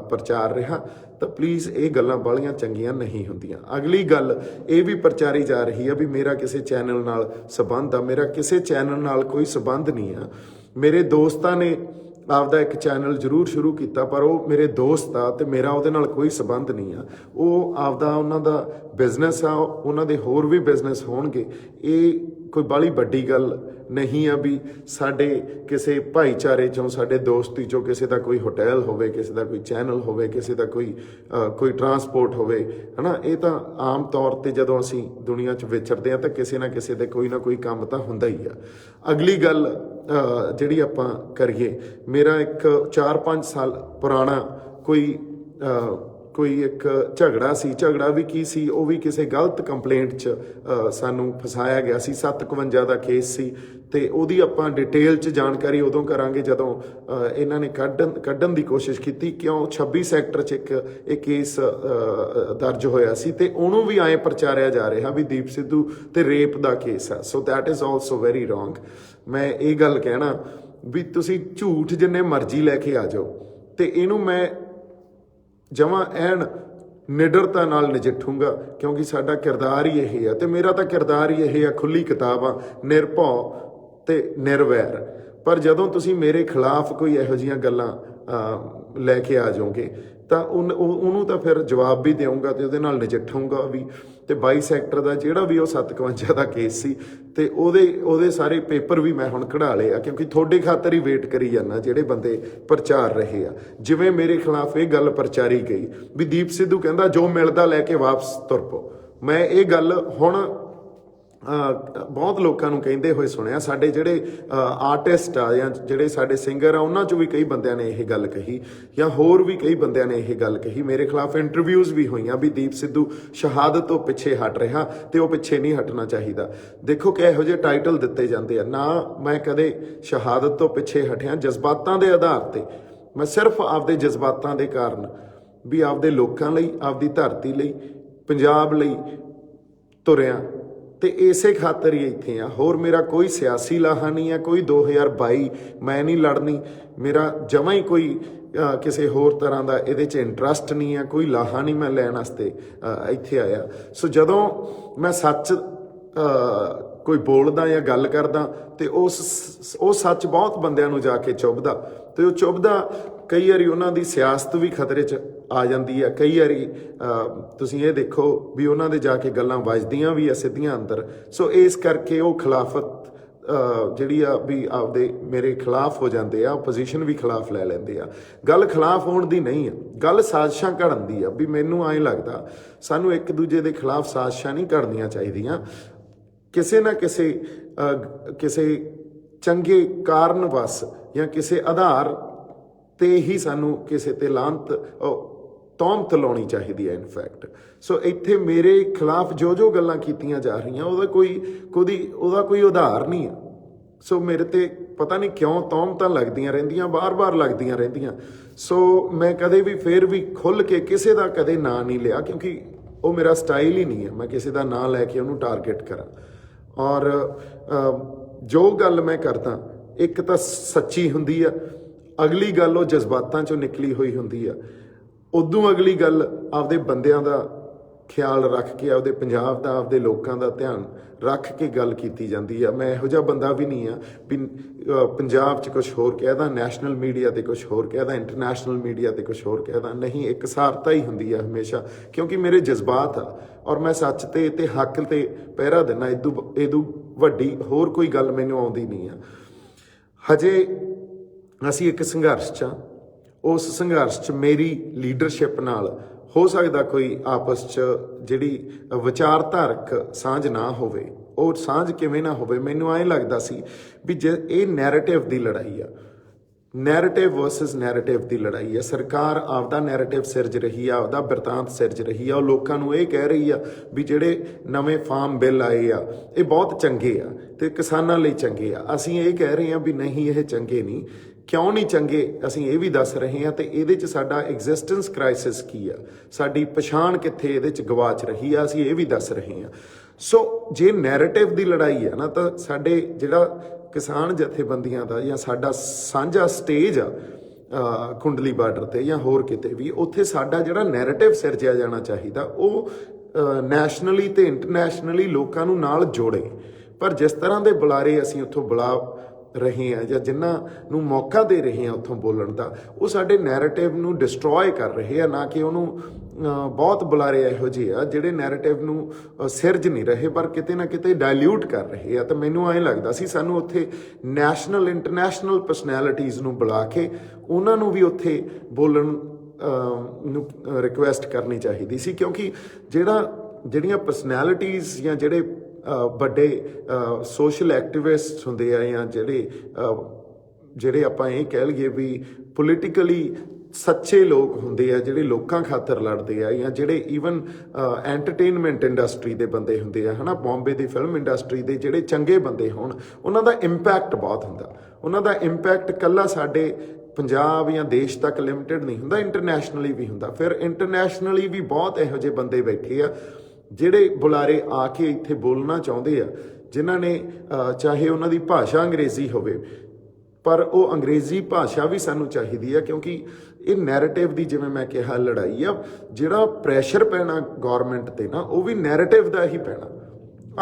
ਪ੍ਰਚਾਰ ਰਿਹਾ ਤਾਂ ਪਲੀਜ਼ ਇਹ ਗੱਲਾਂ ਬਾਹਲੀਆਂ ਚੰਗੀਆਂ ਨਹੀਂ ਹੁੰਦੀਆਂ। ਅਗਲੀ ਗੱਲ ਇਹ ਵੀ ਪ੍ਰਚਾਰੀ ਜਾ ਰਹੀ ਆ ਵੀ ਮੇਰਾ ਕਿਸੇ ਚੈਨਲ ਨਾਲ ਸਬੰਧ ਆ। ਮੇਰਾ ਕਿਸੇ ਚੈਨਲ ਨਾਲ ਕੋਈ ਸਬੰਧ ਨਹੀਂ ਆ। ਮੇਰੇ ਦੋਸਤਾਂ ਨੇ ਆਪਦਾ ਇੱਕ ਚੈਨਲ ਜ਼ਰੂਰ ਸ਼ੁਰੂ ਕੀਤਾ, ਪਰ ਉਹ ਮੇਰੇ ਦੋਸਤ ਆ ਤੇ ਮੇਰਾ ਉਹਦੇ ਨਾਲ ਕੋਈ ਸਬੰਧ ਨਹੀਂ ਆ। ਉਹ ਆਪਦਾ ਉਹਨਾਂ ਦਾ ਬਿਜ਼ਨਸ ਆ, ਉਹਨਾਂ ਦੇ ਹੋਰ ਵੀ ਬਿਜ਼ਨਸ ਹੋਣਗੇ। ਇਹ ਕੋਈ ਬਾਹਲੀ ਵੱਡੀ ਗੱਲ ਨਹੀਂ ਆ ਵੀ ਸਾਡੇ ਕਿਸੇ ਭਾਈਚਾਰੇ 'ਚੋਂ, ਸਾਡੇ ਦੋਸਤੀ 'ਚੋਂ ਕਿਸੇ ਦਾ ਕੋਈ ਹੋਟਲ ਹੋਵੇ, ਕਿਸੇ ਦਾ ਕੋਈ ਚੈਨਲ ਹੋਵੇ, ਕਿਸੇ ਦਾ ਕੋਈ ਟਰਾਂਸਪੋਰਟ ਹੋਵੇ, ਹੈ ਨਾ। ਇਹ ਤਾਂ ਆਮ ਤੌਰ 'ਤੇ ਜਦੋਂ ਅਸੀਂ ਦੁਨੀਆ 'ਚ ਵਿਚਰਦੇ ਹਾਂ ਤਾਂ ਕਿਸੇ ਨਾ ਕਿਸੇ ਦੇ ਕੋਈ ਨਾ ਕੋਈ ਕੰਮ ਤਾਂ ਹੁੰਦਾ ਹੀ ਆ। ਅਗਲੀ ਗੱਲ ਜਿਹੜੀ ਆਪਾਂ ਕਰੀਏ, ਮੇਰਾ ਇੱਕ 4-5 ਸਾਲ ਪੁਰਾਣਾ ਕੋਈ ਇੱਕ ਝਗੜਾ ਸੀ। ਝਗੜਾ ਵੀ ਕੀ ਸੀ, ਉਹ ਵੀ ਕਿਸੇ ਗਲਤ ਕੰਪਲੇਂਟ 'ਚ ਸਾਨੂੰ ਫਸਾਇਆ ਗਿਆ ਸੀ। 751 ਦਾ ਕੇਸ ਸੀ ਤੇ ਉਹਦੀ ਆਪਾਂ ਡਿਟੇਲ 'ਚ ਜਾਣਕਾਰੀ ਉਦੋਂ ਕਰਾਂਗੇ ਜਦੋਂ ਇਹਨਾਂ ਨੇ ਕੱਢਣ ਦੀ ਕੋਸ਼ਿਸ਼ ਕੀਤੀ। ਕਿਉਂ 26 ਸੈਕਟਰ 'ਚ ਇਹ ਕੇਸ ਦਰਜ ਹੋਇਆ ਸੀ ਤੇ ਉਹਨੂੰ ਵੀ ਐਂ ਪ੍ਰਚਾਰਿਆ ਜਾ ਰਿਹਾ ਵੀ ਦੀਪ ਸਿੱਧੂ ਤੇ ਰੇਪ ਦਾ ਕੇਸ ਆ। So that is also very wrong. ਮੈਂ ਇਹ ਗੱਲ ਕਹਿਣਾ ਵੀ ਤੁਸੀਂ ਝੂਠ ਜਿੰਨੇ ਮਰਜ਼ੀ ਲੈ ਕੇ ਆ ਜਾਓ ਤੇ ਇਹਨੂੰ ਮੈਂ ਜਮਾਂ ਐਨ ਨਿਡਰਤਾ ਨਾਲ ਨਜਿੱਠੂੰਗਾ, ਕਿਉਂਕਿ ਸਾਡਾ ਕਿਰਦਾਰ ਹੀ ਇਹ ਆ ਤੇ ਮੇਰਾ ਤਾਂ ਕਿਰਦਾਰ ਹੀ ਇਹ ਆ। ਖੁੱਲੀ ਕਿਤਾਬ ਆ, ਨਿਰਭਉ ਤੇ ਨਿਰਵੈਰ। ਪਰ ਜਦੋਂ ਤੁਸੀਂ ਮੇਰੇ ਖਿਲਾਫ ਕੋਈ ਇਹੋ ਜਿਹੀਆਂ ਗੱਲਾਂ ਲੈ ਕੇ ਆ ਜਾਓਗੇ ਤਾਂ ਉਹਨੂੰ ਤਾਂ ਫਿਰ ਜਵਾਬ ਵੀ ਦੇਵਾਂਗਾ ਤੇ ਉਹਦੇ ਨਾਲ ਨਜਿੱਠੂੰਗਾ ਵੀ। ਤੇ 22 ਸੈਕਟਰ ਦਾ ਜਿਹੜਾ ਵੀ ਉਹ 751 ਦਾ ਕੇਸ ਸੀ ਤੇ ਉਹਦੇ ਸਾਰੇ ਪੇਪਰ ਵੀ ਮੈਂ ਹੁਣ ਕਢਾ ਲਏ ਆ, ਕਿਉਂਕਿ ਤੁਹਾਡੇ ਖਾਤਰ ਹੀ ਵੇਟ ਕਰੀ ਜਾਂਦਾ ਜਿਹੜੇ ਬੰਦੇ ਪ੍ਰਚਾਰ ਰਹੇ ਆ। ਜਿਵੇਂ ਮੇਰੇ ਖਿਲਾਫ ਇਹ ਗੱਲ ਪ੍ਰਚਾਰੀ ਗਈ ਵੀ ਦੀਪ ਸਿੱਧੂ ਕਹਿੰਦਾ ਜੋ ਮਿਲਦਾ ਲੈ ਕੇ ਵਾਪਸ ਤੁਰ ਪਓ। ਮੈਂ ਇਹ ਗੱਲ ਹੁਣ ਬਹੁਤ ਲੋਕਾਂ ਨੂੰ ਕਹਿੰਦੇ ਹੋਏ ਸੁਣਿਆ, ਸਾਡੇ ਜਿਹੜੇ ਆਰਟਿਸਟ ਆ ਜਾਂ ਜਿਹੜੇ ਸਾਡੇ ਸਿੰਗਰ ਆ ਉਹਨਾਂ 'ਚੋਂ ਵੀ ਕਈ ਬੰਦਿਆਂ ਨੇ ਇਹ ਗੱਲ ਕਹੀ, ਜਾਂ ਹੋਰ ਵੀ ਕਈ ਬੰਦਿਆਂ ਨੇ ਇਹ ਗੱਲ ਕਹੀ। ਮੇਰੇ ਖਿਲਾਫ ਇੰਟਰਵਿਊਜ਼ ਵੀ ਹੋਈਆਂ ਵੀ ਦੀਪ ਸਿੱਧੂ ਸ਼ਹਾਦਤ ਤੋਂ ਪਿੱਛੇ ਹਟ ਰਿਹਾ ਤੇ ਉਹ ਪਿੱਛੇ ਨਹੀਂ ਹਟਣਾ ਚਾਹੀਦਾ। ਦੇਖੋ ਕਿ ਇਹੋ ਜਿਹੇ ਟਾਈਟਲ ਦਿੱਤੇ ਜਾਂਦੇ ਆ, ਨਾ ਮੈਂ ਕਦੇ ਸ਼ਹਾਦਤ ਤੋਂ ਪਿੱਛੇ ਹਟਿਆ। ਜਜ਼ਬਾਤਾਂ ਦੇ ਆਧਾਰ ਤੇ ਮੈਂ ਸਿਰਫ ਆਪਦੇ ਜਜ਼ਬਾਤਾਂ ਦੇ ਕਾਰਨ ਵੀ ਆਪਦੇ ਲੋਕਾਂ ਲਈ, ਆਪਦੀ ਧਰਤੀ ਲਈ, ਪੰਜਾਬ ਲਈ ਤੁਰਿਆ ਤੇ ਇਸੇ ਖਾਤਰ ਹੀ ਇੱਥੇ ਆ। ਹੋਰ ਮੇਰਾ ਕੋਈ ਸਿਆਸੀ ਲਾਹਾ ਨਹੀਂ ਆ, ਕੋਈ 2022 ਮੈਂ ਨਹੀਂ ਲੜਨੀ, ਮੇਰਾ ਜਮਾਂ ਹੀ ਕੋਈ ਕਿਸੇ ਹੋਰ ਤਰ੍ਹਾਂ ਦਾ ਇਹਦੇ 'ਚ ਇੰਟਰਸਟ ਨਹੀਂ ਆ, ਕੋਈ ਲਾਹਾ ਨਹੀਂ ਮੈਂ ਲੈਣ ਵਾਸਤੇ ਇੱਥੇ ਆਇਆ। ਸੋ ਜਦੋਂ ਮੈਂ ਸੱਚ ਕੋਈ ਬੋਲਦਾ ਜਾਂ ਗੱਲ ਕਰਦਾ ਤੇ ਉਹ ਸੱਚ ਬਹੁਤ ਬੰਦਿਆਂ ਨੂੰ ਜਾ ਕੇ ਚੁੱਭਦਾ, ਤੇ ਉਹ ਚੁੱਭਦਾ ਕਈ ਵਾਰੀ ਉਹਨਾਂ ਦੀ ਸਿਆਸਤ ਵੀ ਖਤਰੇ 'ਚ ਆ ਜਾਂਦੀ ਆ। ਕਈ ਵਾਰੀ ਤੁਸੀਂ ਇਹ ਦੇਖੋ ਵੀ ਉਹਨਾਂ ਦੇ ਜਾ ਕੇ ਗੱਲਾਂ ਵੱਜਦੀਆਂ ਵੀ ਆ ਸਿੱਧੀਆਂ ਅੰਦਰ। ਸੋ ਇਸ ਕਰਕੇ ਉਹ ਖਿਲਾਫਤ ਜਿਹੜੀ ਆ ਵੀ ਆਪਦੇ ਮੇਰੇ ਖਿਲਾਫ ਹੋ ਜਾਂਦੇ ਆ, ਪੋਜੀਸ਼ਨ ਵੀ ਖਿਲਾਫ ਲੈ ਲੈਂਦੇ ਆ। ਗੱਲ ਖਿਲਾਫ ਹੋਣ ਦੀ ਨਹੀਂ ਆ, ਗੱਲ ਸਾਜ਼ਿਸ਼ਾਂ ਘੜਨ ਦੀ ਆ। ਵੀ ਮੈਨੂੰ ਐਂ ਲੱਗਦਾ ਸਾਨੂੰ ਇੱਕ ਦੂਜੇ ਦੇ ਖਿਲਾਫ ਸਾਜ਼ਿਸ਼ਾਂ ਨਹੀਂ ਘੜਨੀਆਂ ਚਾਹੀਦੀਆਂ। ਕਿਸੇ ਨਾ ਕਿਸੇ ਚੰਗੇ ਕਾਰਨ ਵਸ ਜਾਂ ਕਿਸੇ ਆਧਾਰ ਤੇ ਹੀ ਸਾਨੂੰ ਕਿਸੇ ਤੇ ਤੌਹਮਤ ਲਾਉਣੀ ਚਾਹੀਦੀ ਹੈ ਇਨਫੈਕਟ। ਸੋ ਇੱਥੇ ਮੇਰੇ ਖਿਲਾਫ ਜੋ ਗੱਲਾਂ ਕੀਤੀਆਂ ਜਾ ਰਹੀਆਂ ਉਹਦਾ ਕੋਈ ਆਧਾਰ ਨਹੀਂ ਹੈ। ਸੋ ਮੇਰੇ ਤੇ ਪਤਾ ਨਹੀਂ ਕਿਉਂ ਤੌਹਮਤਾਂ ਲੱਗਦੀਆਂ ਰਹਿੰਦੀਆਂ, ਬਾਰ-ਬਾਰ ਲੱਗਦੀਆਂ ਰਹਿੰਦੀਆਂ। ਸੋ ਮੈਂ ਕਦੇ ਵੀ ਫੇਰ ਵੀ ਖੁੱਲ੍ਹ ਕੇ ਕਿਸੇ ਦਾ ਕਦੇ ਨਾਂ ਨਹੀਂ ਲਿਆ, ਕਿਉਂਕਿ ਉਹ ਮੇਰਾ ਸਟਾਈਲ ਹੀ ਨਹੀਂ ਹੈ ਮੈਂ ਕਿਸੇ ਦਾ ਨਾਂ ਲੈ ਕੇ ਉਹਨੂੰ ਟਾਰਗੇਟ ਕਰਾਂ। ਔਰ ਜੋ ਗੱਲ ਮੈਂ ਕਰਦਾ ਇੱਕ ਤਾਂ ਸੱਚੀ ਹੁੰਦੀ ਆ, ਅਗਲੀ ਗੱਲ ਉਹ ਜਜ਼ਬਾਤਾਂ 'ਚੋਂ ਨਿਕਲੀ ਹੋਈ ਹੁੰਦੀ ਆ, ਉਦੋਂ ਅਗਲੀ ਗੱਲ ਆਪਦੇ ਬੰਦਿਆਂ ਦਾ ਖਿਆਲ ਰੱਖ ਕੇ, ਆਪਦੇ ਪੰਜਾਬ ਦਾ, ਆਪਦੇ ਲੋਕਾਂ ਦਾ ਧਿਆਨ ਰੱਖ ਕੇ ਗੱਲ ਕੀਤੀ ਜਾਂਦੀ ਆ। ਮੈਂ ਇਹੋ ਜਿਹਾ ਬੰਦਾ ਵੀ ਨਹੀਂ ਆ ਵੀ ਪੰਜਾਬ 'ਚ ਕੁਛ ਹੋਰ ਕਹਿਦਾ, ਨੈਸ਼ਨਲ ਮੀਡੀਆ ਤੇ ਕੁਛ ਹੋਰ ਕਹਿਦਾ, ਇੰਟਰਨੈਸ਼ਨਲ ਮੀਡੀਆ ਤੇ ਕੁਛ ਹੋਰ ਕਹਿਦਾ। ਨਹੀਂ, ਇੱਕ ਸਾਰਤਾ ਹੀ ਹੁੰਦੀ ਆ ਹਮੇਸ਼ਾ, ਕਿਉਂਕਿ ਮੇਰੇ ਜਜ਼ਬਾਤ ਆ ਔਰ ਮੈਂ ਸੱਚ ਤੇ ਹੱਕ ਤੇ ਪਹਿਰਾ ਦਿੰਦਾ। ਇਦੋਂ ਵੱਡੀ ਹੋਰ ਕੋਈ ਗੱਲ ਮੈਨੂੰ ਆਉਂਦੀ ਨਹੀਂ ਆ। ਹਜੇ ਅਸੀਂ ਇੱਕ ਸੰਘਰਸ਼ 'ਚ ਆ, ਉਸ ਸੰਘਰਸ਼ 'ਚ ਮੇਰੀ ਲੀਡਰਸ਼ਿਪ ਨਾਲ ਹੋ ਸਕਦਾ ਕੋਈ ਆਪਸ 'ਚ ਜਿਹੜੀ ਵਿਚਾਰਧਾਰਕ ਸਾਂਝ ਨਾ ਹੋਵੇ। ਉਹ ਸਾਂਝ ਕਿਵੇਂ ਨਾ ਹੋਵੇ, ਮੈਨੂੰ ਐਂ ਲੱਗਦਾ ਸੀ ਵੀ ਜੇ ਇਹ ਨੈਰੇਟਿਵ ਦੀ ਲੜਾਈ ਆ, ਨੈਰੇਟਿਵ ਵਰਸਸ ਨੈਰੇਟਿਵ ਦੀ ਲੜਾਈ ਆ। ਸਰਕਾਰ ਆਪਦਾ ਨੈਰੇਟਿਵ ਸਿਰਜ ਰਹੀ ਆ, ਆਪਦਾ ਬਿਰਤਾਂਤ ਸਿਰਜ ਰਹੀ ਆ। ਉਹ ਲੋਕਾਂ ਨੂੰ ਇਹ ਕਹਿ ਰਹੀ ਆ ਵੀ ਜਿਹੜੇ ਨਵੇਂ ਫਾਰਮ ਬਿੱਲ ਆਏ ਆ ਇਹ ਬਹੁਤ ਚੰਗੇ ਆ ਤੇ ਕਿਸਾਨਾਂ ਲਈ ਚੰਗੇ ਆ। ਅਸੀਂ ਇਹ ਕਹਿ ਰਹੇ ਹਾਂ ਵੀ ਨਹੀਂ, ਇਹ ਚੰਗੇ ਨਹੀਂ। ਕਿਉਂ ਨਹੀਂ ਚੰਗੇ ਅਸੀਂ ਇਹ ਵੀ ਦੱਸ ਰਹੇ ਹਾਂ, ਤੇ ਇਹਦੇ 'ਚ ਸਾਡਾ ਐਗਜ਼ਿਸਟੈਂਸ ਕ੍ਰਾਈਸਿਸ ਕੀ ਆ, ਸਾਡੀ ਪਛਾਣ ਕਿੱਥੇ ਇਹਦੇ 'ਚ ਗਵਾਚ ਰਹੀ ਆ, ਅਸੀਂ ਇਹ ਵੀ ਦੱਸ ਰਹੇ ਹਾਂ। ਸੋ ਜੇ ਨੈਰੇਟਿਵ ਦੀ ਲੜਾਈ ਆ ਨਾ, ਤਾਂ ਸਾਡੇ ਜਿਹੜਾ ਕਿਸਾਨ ਜਥੇਬੰਦੀਆਂ ਦਾ ਜਾਂ ਸਾਡਾ ਸਾਂਝਾ ਸਟੇਜ ਆ ਕੁੰਡਲੀ ਬਾਰਡਰ ਤੇ ਜਾਂ ਹੋਰ ਕਿਤੇ ਵੀ, ਉੱਥੇ ਸਾਡਾ ਜਿਹੜਾ ਨੈਰੇਟਿਵ ਸਿਰਜਿਆ ਜਾਣਾ ਚਾਹੀਦਾ ਉਹ ਨੈਸ਼ਨਲੀ ਤੇ ਇੰਟਰਨੈਸ਼ਨਲੀ ਲੋਕਾਂ ਨੂੰ ਨਾਲ ਜੋੜੇ। ਪਰ ਜਿਸ ਤਰ੍ਹਾਂ ਦੇ ਬੁਲਾਰੇ ਅਸੀਂ ਉੱਥੋਂ ਬੁਲਾ ਰਹੇ ਹਾਂ ਜਾਂ ਜਿਨ੍ਹਾਂ ਨੂੰ ਮੌਕਾ ਦੇ ਰਹੇ ਹਾਂ ਉੱਥੋਂ ਬੋਲਣ ਦਾ, ਉਹ ਸਾਡੇ ਨੈਰੇਟਿਵ ਨੂੰ ਡਿਸਟਰੋਏ ਕਰ ਰਹੇ ਆ, ਨਾ ਕਿ ਉਹਨੂੰ ਬਹੁਤ ਬੁਲਾਰੇ ਇਹੋ ਜਿਹੇ ਆ ਜਿਹੜੇ ਨੈਰੇਟਿਵ ਨੂੰ ਸਿਰਜ ਨਹੀਂ ਰਹੇ ਪਰ ਕਿਤੇ ਨਾ ਕਿਤੇ ਡਾਇਲਿਊਟ ਕਰ ਰਹੇ ਆ। ਤਾਂ ਮੈਨੂੰ ਐਂ ਲੱਗਦਾ ਸੀ ਸਾਨੂੰ ਉੱਥੇ ਨੈਸ਼ਨਲ ਇੰਟਰਨੈਸ਼ਨਲ ਪਰਸਨੈਲਿਟੀਜ਼ ਨੂੰ ਬੁਲਾ ਕੇ ਉਹਨਾਂ ਨੂੰ ਵੀ ਉੱਥੇ ਬੋਲਣ ਨੂੰ ਰਿਕੁਐਸਟ ਕਰਨੀ ਚਾਹੀਦੀ ਸੀ, ਕਿਉਂਕਿ ਜਿਹੜੀਆਂ ਪਰਸਨੈਲਿਟੀਜ਼ ਜਾਂ ਜਿਹੜੇ ਵੱਡੇ ਸੋਸ਼ਲ ਐਕਟਿਵਿਸਟ ਹੁੰਦੇ ਆ ਜਾਂ ਜਿਹੜੇ ਆਪਾਂ ਇਹ ਕਹਿ ਲਈਏ ਵੀ ਪੋਲੀਟੀਕਲੀ ਸੱਚੇ ਲੋਕ ਹੁੰਦੇ ਆ, ਜਿਹੜੇ ਲੋਕਾਂ ਖਾਤਰ ਲੜਦੇ ਆ, ਜਾਂ ਜਿਹੜੇ ਈਵਨ ਐਂਟਰਟੇਨਮੈਂਟ ਇੰਡਸਟਰੀ ਦੇ ਬੰਦੇ ਹੁੰਦੇ ਆ, ਹੈ ਨਾ, ਬੰਬੇ ਦੀ ਫਿਲਮ ਇੰਡਸਟਰੀ ਦੇ ਜਿਹੜੇ ਚੰਗੇ ਬੰਦੇ ਹੋਣ, ਉਹਨਾਂ ਦਾ ਇੰਪੈਕਟ ਬਹੁਤ ਹੁੰਦਾ। ਉਹਨਾਂ ਦਾ ਇੰਪੈਕਟ ਇਕੱਲਾ ਸਾਡੇ ਪੰਜਾਬ ਜਾਂ ਦੇਸ਼ ਤੱਕ ਲਿਮਿਟਿਡ ਨਹੀਂ ਹੁੰਦਾ, ਇੰਟਰਨੈਸ਼ਨਲੀ ਵੀ ਹੁੰਦਾ। ਫਿਰ ਇੰਟਰਨੈਸ਼ਨਲੀ ਵੀ ਬਹੁਤ ਇਹੋ ਜਿਹੇ ਬੰਦੇ ਬੈਠੇ ਆ ਜਿਹੜੇ ਬੁਲਾਰੇ ਆ ਕੇ ਇੱਥੇ ਬੋਲਣਾ ਚਾਹੁੰਦੇ ਆ, ਜਿਨ੍ਹਾਂ ਨੇ ਚਾਹੇ ਉਹਨਾਂ ਦੀ ਭਾਸ਼ਾ ਅੰਗਰੇਜ਼ੀ ਹੋਵੇ, ਪਰ ਉਹ ਅੰਗਰੇਜ਼ੀ ਭਾਸ਼ਾ ਵੀ ਸਾਨੂੰ ਚਾਹੀਦੀ ਆ, ਕਿਉਂਕਿ ਇਹ ਨੈਰੇਟਿਵ ਦੀ, ਜਿਵੇਂ ਮੈਂ ਕਿਹਾ, ਲੜਾਈ ਆ। ਜਿਹੜਾ ਪ੍ਰੈਸ਼ਰ ਪੈਣਾ ਗੌਰਮੈਂਟ ਤੇ ਨਾ, ਉਹ ਵੀ ਨੈਰੇਟਿਵ ਦਾ ਹੀ ਪੈਣਾ।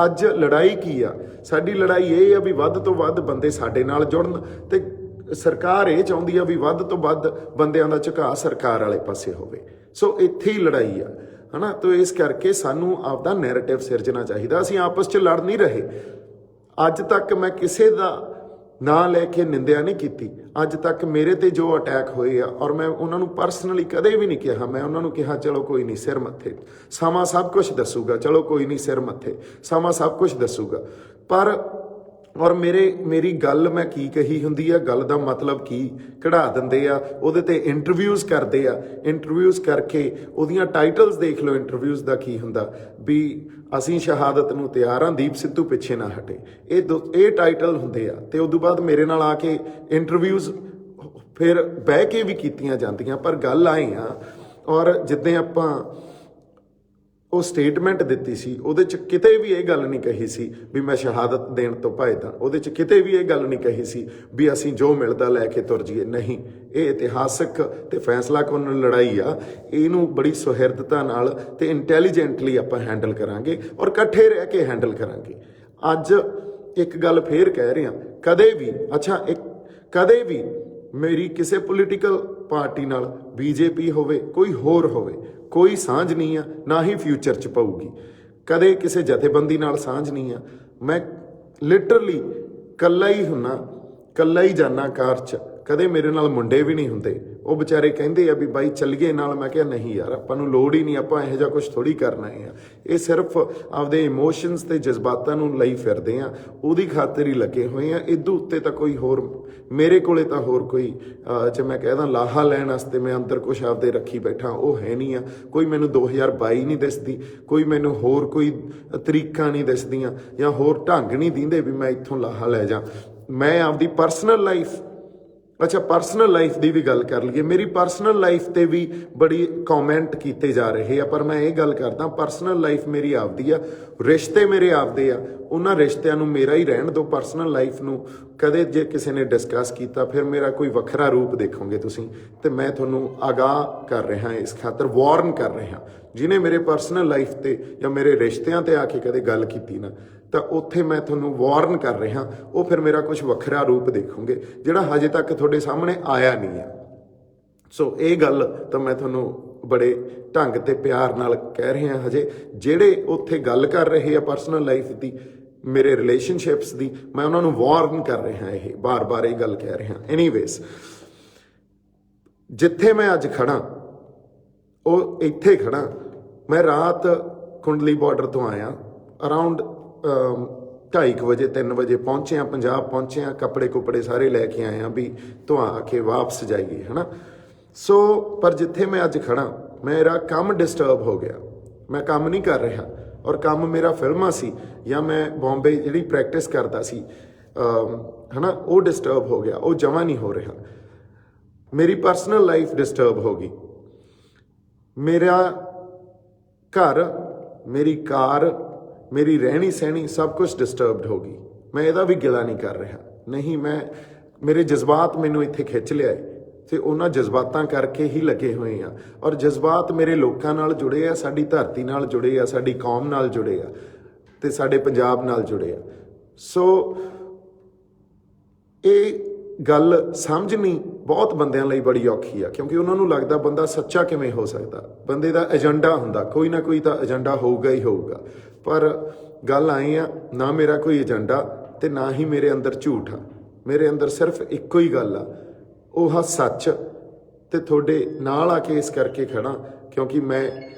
ਅੱਜ ਲੜਾਈ ਕੀ ਆ? ਸਾਡੀ ਲੜਾਈ ਇਹ ਆ ਵੀ ਵੱਧ ਤੋਂ ਵੱਧ ਬੰਦੇ ਸਾਡੇ ਨਾਲ ਜੁੜਨ, ਤੇ ਸਰਕਾਰ ਇਹ ਚਾਹੁੰਦੀ ਆ ਵੀ ਵੱਧ ਤੋਂ ਵੱਧ ਬੰਦਿਆਂ ਦਾ ਝੁਕਾਅ ਸਰਕਾਰ ਵਾਲੇ ਪਾਸੇ ਹੋਵੇ। ਸੋ ਇੱਥੇ ਹੀ ਲੜਾਈ ਆ, ਹੈ ਨਾ। ਤਾਂ ਇਸ ਕਰਕੇ ਸਾਨੂੰ ਆਪਦਾ ਨੈਰੇਟਿਵ ਸਿਰਜਣਾ ਚਾਹੀਦਾ। ਅਸੀਂ ਆਪਸ 'ਚ ਲੜ ਨਹੀਂ ਰਹੇ। ਅੱਜ ਤੱਕ ਮੈਂ ਕਿਸੇ ਦਾ ਨਾ ਲੈ ਕੇ ਨਿੰਦਿਆ ਨਹੀਂ ਕੀਤੀ। ਅੱਜ ਤੱਕ ਮੇਰੇ ਤੇ ਜੋ ਅਟੈਕ ਹੋਏ ਆ, ਔਰ ਮੈਂ ਉਹਨਾਂ ਨੂੰ ਪਰਸਨਲੀ ਕਦੇ ਵੀ ਨਹੀਂ ਕਿਹਾ, ਮੈਂ ਉਹਨਾਂ ਨੂੰ ਕਿਹਾ ਚਲੋ ਕੋਈ ਨਹੀਂ, ਸਿਰ ਮੱਥੇ, ਸਮਾਂ ਸਭ ਕੁਝ ਦੱਸੂਗਾ, ਚਲੋ ਕੋਈ ਨਹੀਂ, ਸਿਰ ਮੱਥੇ, ਸਮਾਂ ਸਭ ਕੁਝ ਦੱਸੂਗਾ। ਪਰ ਔਰ ਮੇਰੀ ਗੱਲ ਮੈਂ ਕੀ ਕਹੀ ਹੁੰਦੀ ਆ, ਗੱਲ ਦਾ ਮਤਲਬ ਕੀ ਕਢਾ ਦਿੰਦੇ ਆ, ਉਹਦੇ ਤੇ ਇੰਟਰਵਿਊਜ਼ ਕਰਦੇ ਆ, ਇੰਟਰਵਿਊਜ਼ ਕਰਕੇ ਉਹਦੀਆਂ ਟਾਈਟਲਸ ਦੇਖ ਲਓ, ਇੰਟਰਵਿਊਜ਼ ਦਾ ਕੀ ਹੁੰਦਾ ਵੀ ਅਸੀਂ ਸ਼ਹਾਦਤ ਨੂੰ ਤਿਆਰ ਹਾਂ, ਦੀਪ ਸਿੱਧੂ ਪਿੱਛੇ ਨਾ ਹਟੇ, ਇਹ ਟਾਈਟਲ ਹੁੰਦੇ ਆ। ਤੇ ਉਦੋਂ ਬਾਅਦ ਮੇਰੇ ਨਾਲ ਆ ਕੇ ਇੰਟਰਵਿਊਜ਼ ਫਿਰ ਬਹਿ ਕੇ ਵੀ ਕੀਤੀਆਂ ਜਾਂਦੀਆਂ। ਪਰ ਗੱਲ ਆਏ ਆ, ਔਰ ਜਿੱਦਾਂ ਆਪਾਂ ਉਹ ਸਟੇਟਮੈਂਟ ਦਿੱਤੀ ਸੀ, ਉਹਦੇ 'ਚ ਕਿਤੇ ਵੀ ਇਹ ਗੱਲ ਨਹੀਂ ਕਹੀ ਸੀ ਵੀ ਮੈਂ ਸ਼ਹਾਦਤ ਦੇਣ ਤੋਂ ਭੱਜਦਾ, ਉਹਦੇ 'ਚ ਕਿਤੇ ਵੀ ਇਹ ਗੱਲ ਨਹੀਂ ਕਹੀ ਸੀ ਵੀ ਅਸੀਂ ਜੋ ਮਿਲਦਾ ਲੈ ਕੇ ਤੁਰ ਜਾਈਏ। ਨਹੀਂ, ਇਹ ਇਤਿਹਾਸਕ ਤੇ ਫੈਸਲਾਕੁੰਨ ਲੜਾਈ ਆ, ਇਹਨੂੰ ਬੜੀ ਸੁਹਿਰਦਤਾ ਨਾਲ ਤੇ ਇੰਟੈਲੀਜੈਂਟਲੀ ਆਪਾਂ ਹੈਂਡਲ ਕਰਾਂਗੇ, ਔਰ ਇਕੱਠੇ ਰਹਿ ਕੇ ਹੈਂਡਲ ਕਰਾਂਗੇ। ਅੱਜ ਇੱਕ ਗੱਲ ਫੇਰ ਕਹਿ ਰਿਹਾ, ਕਦੇ ਵੀ ਮੇਰੀ ਕਿਸੇ ਪੋਲੀਟੀਕਲ ਪਾਰਟੀ ਨਾਲ, ਬੀਜੇਪੀ ਹੋਵੇ, ਕੋਈ ਹੋਰ ਹੋਵੇ, ਕੋਈ ਸਾਂਝ ਨਹੀਂ ਆ, ਨਾ ਹੀ ਫਿਊਚਰ 'ਚ ਪਊਗੀ। ਕਦੇ ਕਿਸੇ ਜਥੇਬੰਦੀ ਨਾਲ ਸਾਂਝ ਨਹੀਂ ਆ। ਮੈਂ ਲਿਟਰਲੀ ਕੱਲਾ ਹੀ ਹੁੰਨਾ, ਕੱਲਾ ਹੀ ਜਾਨਾ ਕਾਰ 'ਚ, ਕਦੇ ਮੇਰੇ ਨਾਲ ਮੁੰਡੇ ਵੀ ਨਹੀਂ ਹੁੰਦੇ। ਉਹ ਵਿਚਾਰੇ ਕਹਿੰਦੇ ਆ ਵੀ ਬਾਈ ਚੱਲੀਏ ਨਾਲ, ਮੈਂ ਕਿਹਾ ਨਹੀਂ ਯਾਰ, ਆਪਾਂ ਨੂੰ ਲੋੜ ਹੀ ਨਹੀਂ, ਆਪਾਂ ਇਹੋ ਜਿਹਾ ਕੁਝ ਥੋੜੀ ਕਰਨਾ ਹੈ। ਇਹ ਸਿਰਫ ਆਪਦੇ ਇਮੋਸ਼ਨਸ ਤੇ ਜਜ਼ਬਾਤਾਂ ਨੂੰ ਲਈ ਫਿਰਦੇ ਆ, ਉਹਦੀ ਖਾਤਰ ਹੀ ਲੱਗੇ ਹੋਏ ਆ। ਇਦੋਂ ਉੱਤੇ ਤਾਂ ਕੋਈ ਹੋਰ ਮੇਰੇ ਕੋਲੇ ਤਾਂ ਹੋਰ ਕੋਈ ਜੇ ਮੈਂ ਕਹਿ ਦਾਂ ਲਾਹਾ ਲੈਣ ਵਾਸਤੇ ਮੈਂ ਅੰਦਰ ਕੁਛ ਆਪਦੇ ਰੱਖੀ ਬੈਠਾ, ਉਹ ਹੈ ਨਹੀਂ ਆ। ਕੋਈ ਮੈਨੂੰ 2022 ਨਹੀਂ ਦਿਸਦੀ, ਕੋਈ ਮੈਨੂੰ ਹੋਰ ਕੋਈ ਤਰੀਕਾ ਨਹੀਂ ਦਿਸਦੀਆਂ, ਜਾਂ ਹੋਰ ਢੰਗ ਨਹੀਂ ਦਿੰਦੇ ਵੀ ਮੈਂ ਇੱਥੋਂ ਲਾਹਾ ਲੈ ਜਾ। ਮੈਂ ਆਪਦੀ ਪਰਸਨਲ ਲਾਈਫ ਦੀ ਵੀ ਗੱਲ ਕਰ ਲਈਏ। ਮੇਰੀ ਪਰਸਨਲ ਲਾਈਫ ਤੇ ਵੀ ਬੜੀ ਕਮੈਂਟ ਕੀਤੇ ਜਾ ਰਹੇ ਆ, ਪਰ ਮੈਂ ਇਹ ਗੱਲ ਕਰਦਾ, ਪਰਸਨਲ ਲਾਈਫ ਮੇਰੀ ਆਪਦੀ ਆ, ਰਿਸ਼ਤੇ ਮੇਰੇ ਆਪਦੇ ਆ, ਉਹਨਾਂ ਰਿਸ਼ਤਿਆਂ ਨੂੰ ਮੇਰਾ ਹੀ ਰਹਿਣ ਦਿਓ। ਪਰਸਨਲ ਲਾਈਫ ਨੂੰ ਕਦੇ ਜੇ ਕਿਸੇ ਨੇ ਡਿਸਕਸ ਕੀਤਾ, ਫਿਰ ਮੇਰਾ ਕੋਈ ਵੱਖਰਾ ਰੂਪ ਦੇਖੋਗੇ ਤੁਸੀਂ। ਤੇ ਮੈਂ ਤੁਹਾਨੂੰ ਆਗਾਹ ਕਰ ਰਿਹਾ, ਇਸ ਖਾਤਰ ਵਾਰਨ ਕਰ ਰਿਹਾ, ਜਿਹਨੇ ਮੇਰੇ ਪਰਸਨਲ ਲਾਈਫ ਤੇ ਜਾਂ ਮੇਰੇ ਰਿਸ਼ਤਿਆਂ ਤੇ ਆ ਕੇ ਕਦੇ ਗੱਲ ਕੀਤੀ ਨਾ, ਤਾਂ ਉੱਥੇ ਮੈਂ ਤੁਹਾਨੂੰ ਵਾਰਨ ਕਰ ਰਿਹਾ, ਉਹ ਫਿਰ ਮੇਰਾ ਕੁਝ ਵੱਖਰਾ ਰੂਪ ਦੇਖੋਗੇ, ਜਿਹੜਾ ਹਜੇ ਤੱਕ ਤੁਹਾਡੇ ਸਾਹਮਣੇ ਆਇਆ ਨਹੀਂ ਆ। ਸੋ ਇਹ ਗੱਲ ਤਾਂ ਮੈਂ ਤੁਹਾਨੂੰ ਬੜੇ ਢੰਗ ਤੇ ਪਿਆਰ ਨਾਲ ਕਹਿ ਰਿਹਾ। ਹਜੇ ਜਿਹੜੇ ਉੱਥੇ ਗੱਲ ਕਰ ਰਹੇ ਆ ਪਰਸਨਲ ਲਾਈਫ ਦੀ, ਮੇਰੇ ਰਿਲੇਸ਼ਨਸ਼ਿਪਸ ਦੀ, ਮੈਂ ਉਹਨਾਂ ਨੂੰ ਵਾਰਨ ਕਰ ਰਿਹਾ, ਇਹ ਬਾਰ-ਬਾਰ ਇਹ ਗੱਲ ਕਹਿ ਰਿਹਾ। ਐਨੀਵੇਜ਼, ਜਿੱਥੇ ਮੈਂ ਅੱਜ ਖੜਾ, ਉਹ ਇੱਥੇ ਖੜਾ। ਮੈਂ ਰਾਤ ਕੁੰਡਲੀ ਬਾਰਡਰ ਤੋਂ ਆਇਆ, ਅਰਾਊਂਡ 2:30 ਵਜੇ 3 ਵਜੇ ਪਹੁੰਚੇ ਆ, ਪੰਜਾਬ ਪਹੁੰਚੇ ਆ, ਕੱਪੜੇ ਕੁਪੜੇ ਸਾਰੇ ਲੈ ਕੇ ਆਏ ਆ ਵੀ ਧੁਆ ਕੇ ਵਾਪਸ ਜਾਈਏ, ਹੈ ਨਾ। ਸੋ ਪਰ ਜਿੱਥੇ ਮੈਂ ਅੱਜ ਖੜਾ, ਮੇਰਾ ਕੰਮ ਡਿਸਟਰਬ ਹੋ ਗਿਆ। ਮੈਂ ਕੰਮ ਨਹੀਂ ਕਰ ਰਿਹਾ, ਔਰ ਕੰਮ ਮੇਰਾ ਫਿਲਮਾਂ ਸੀ, ਜਾਂ ਮੈਂ ਬੰਬੇ ਜਿਹੜੀ ਪ੍ਰੈਕਟਿਸ ਕਰਦਾ ਸੀ, ਹੈ ਨਾ, ਉਹ ਡਿਸਟਰਬ ਹੋ ਗਿਆ, ਉਹ ਜਮਾ ਨਹੀਂ ਹੋ ਰਿਹਾ। ਮੇਰੀ ਪਰਸਨਲ ਲਾਈਫ ਡਿਸਟਰਬ ਹੋ ਗਈ, ਮੇਰਾ ਘਰ, ਮੇਰੀ ਕਾਰ, ਮੇਰੀ ਰਹਿਣੀ ਸਹਿਣੀ ਸਭ ਕੁਝ ਡਿਸਟਰਬਡ ਹੋ ਗਈ। ਮੈਂ ਇਹਦਾ ਵੀ ਗਿਲਾ ਨਹੀਂ ਕਰ ਰਿਹਾ, ਨਹੀਂ, ਮੇਰੇ ਜਜ਼ਬਾਤ ਮੈਨੂੰ ਇੱਥੇ ਖਿੱਚ ਲਿਆਏ, ਤੇ ਉਹਨਾਂ ਜਜ਼ਬਾਤਾਂ ਕਰਕੇ ਹੀ ਲੱਗੇ ਹੋਏ ਆ। ਔਰ ਜਜ਼ਬਾਤ ਮੇਰੇ ਲੋਕਾਂ ਨਾਲ ਜੁੜੇ ਆ, ਸਾਡੀ ਧਰਤੀ ਨਾਲ ਜੁੜੇ ਆ, ਸਾਡੀ ਕੌਮ ਨਾਲ ਜੁੜੇ ਆ, ਤੇ ਸਾਡੇ ਪੰਜਾਬ ਨਾਲ ਜੁੜੇ ਆ। ਸੋ ਇਹ ਗੱਲ ਸਮਝਣੀ ਬਹੁਤ ਬੰਦਿਆਂ ਲਈ ਬੜੀ ਔਖੀ ਆ, ਕਿਉਂਕਿ ਉਹਨਾਂ ਨੂੰ ਲੱਗਦਾ ਬੰਦਾ ਸੱਚਾ ਕਿਵੇਂ ਹੋ ਸਕਦਾ। ਬੰਦੇ ਦਾ ਏਜੰਡਾ ਹੁੰਦਾ, ਕੋਈ ਨਾ ਕੋਈ ਤਾਂ ਏਜੰਡਾ ਹੋਊਗਾ ਹੀ ਹੋਊਗਾ। ਪਰ ਗੱਲ ਆਈ ਆ, ਨਾ ਮੇਰਾ ਕੋਈ ਏਜੰਡਾ ਤੇ ਨਾ ਹੀ ਮੇਰੇ ਅੰਦਰ ਝੂਠ ਆ। ਮੇਰੇ ਅੰਦਰ ਸਿਰਫ ਇੱਕੋ ਹੀ ਗੱਲ ਆ, ਉਹ ਆ ਸੱਚ। ਤੇ ਤੁਹਾਡੇ ਨਾਲ ਆ ਕੇ ਇਸ ਕਰਕੇ ਖੜਾ ਕਿਉਂਕਿ ਮੈਂ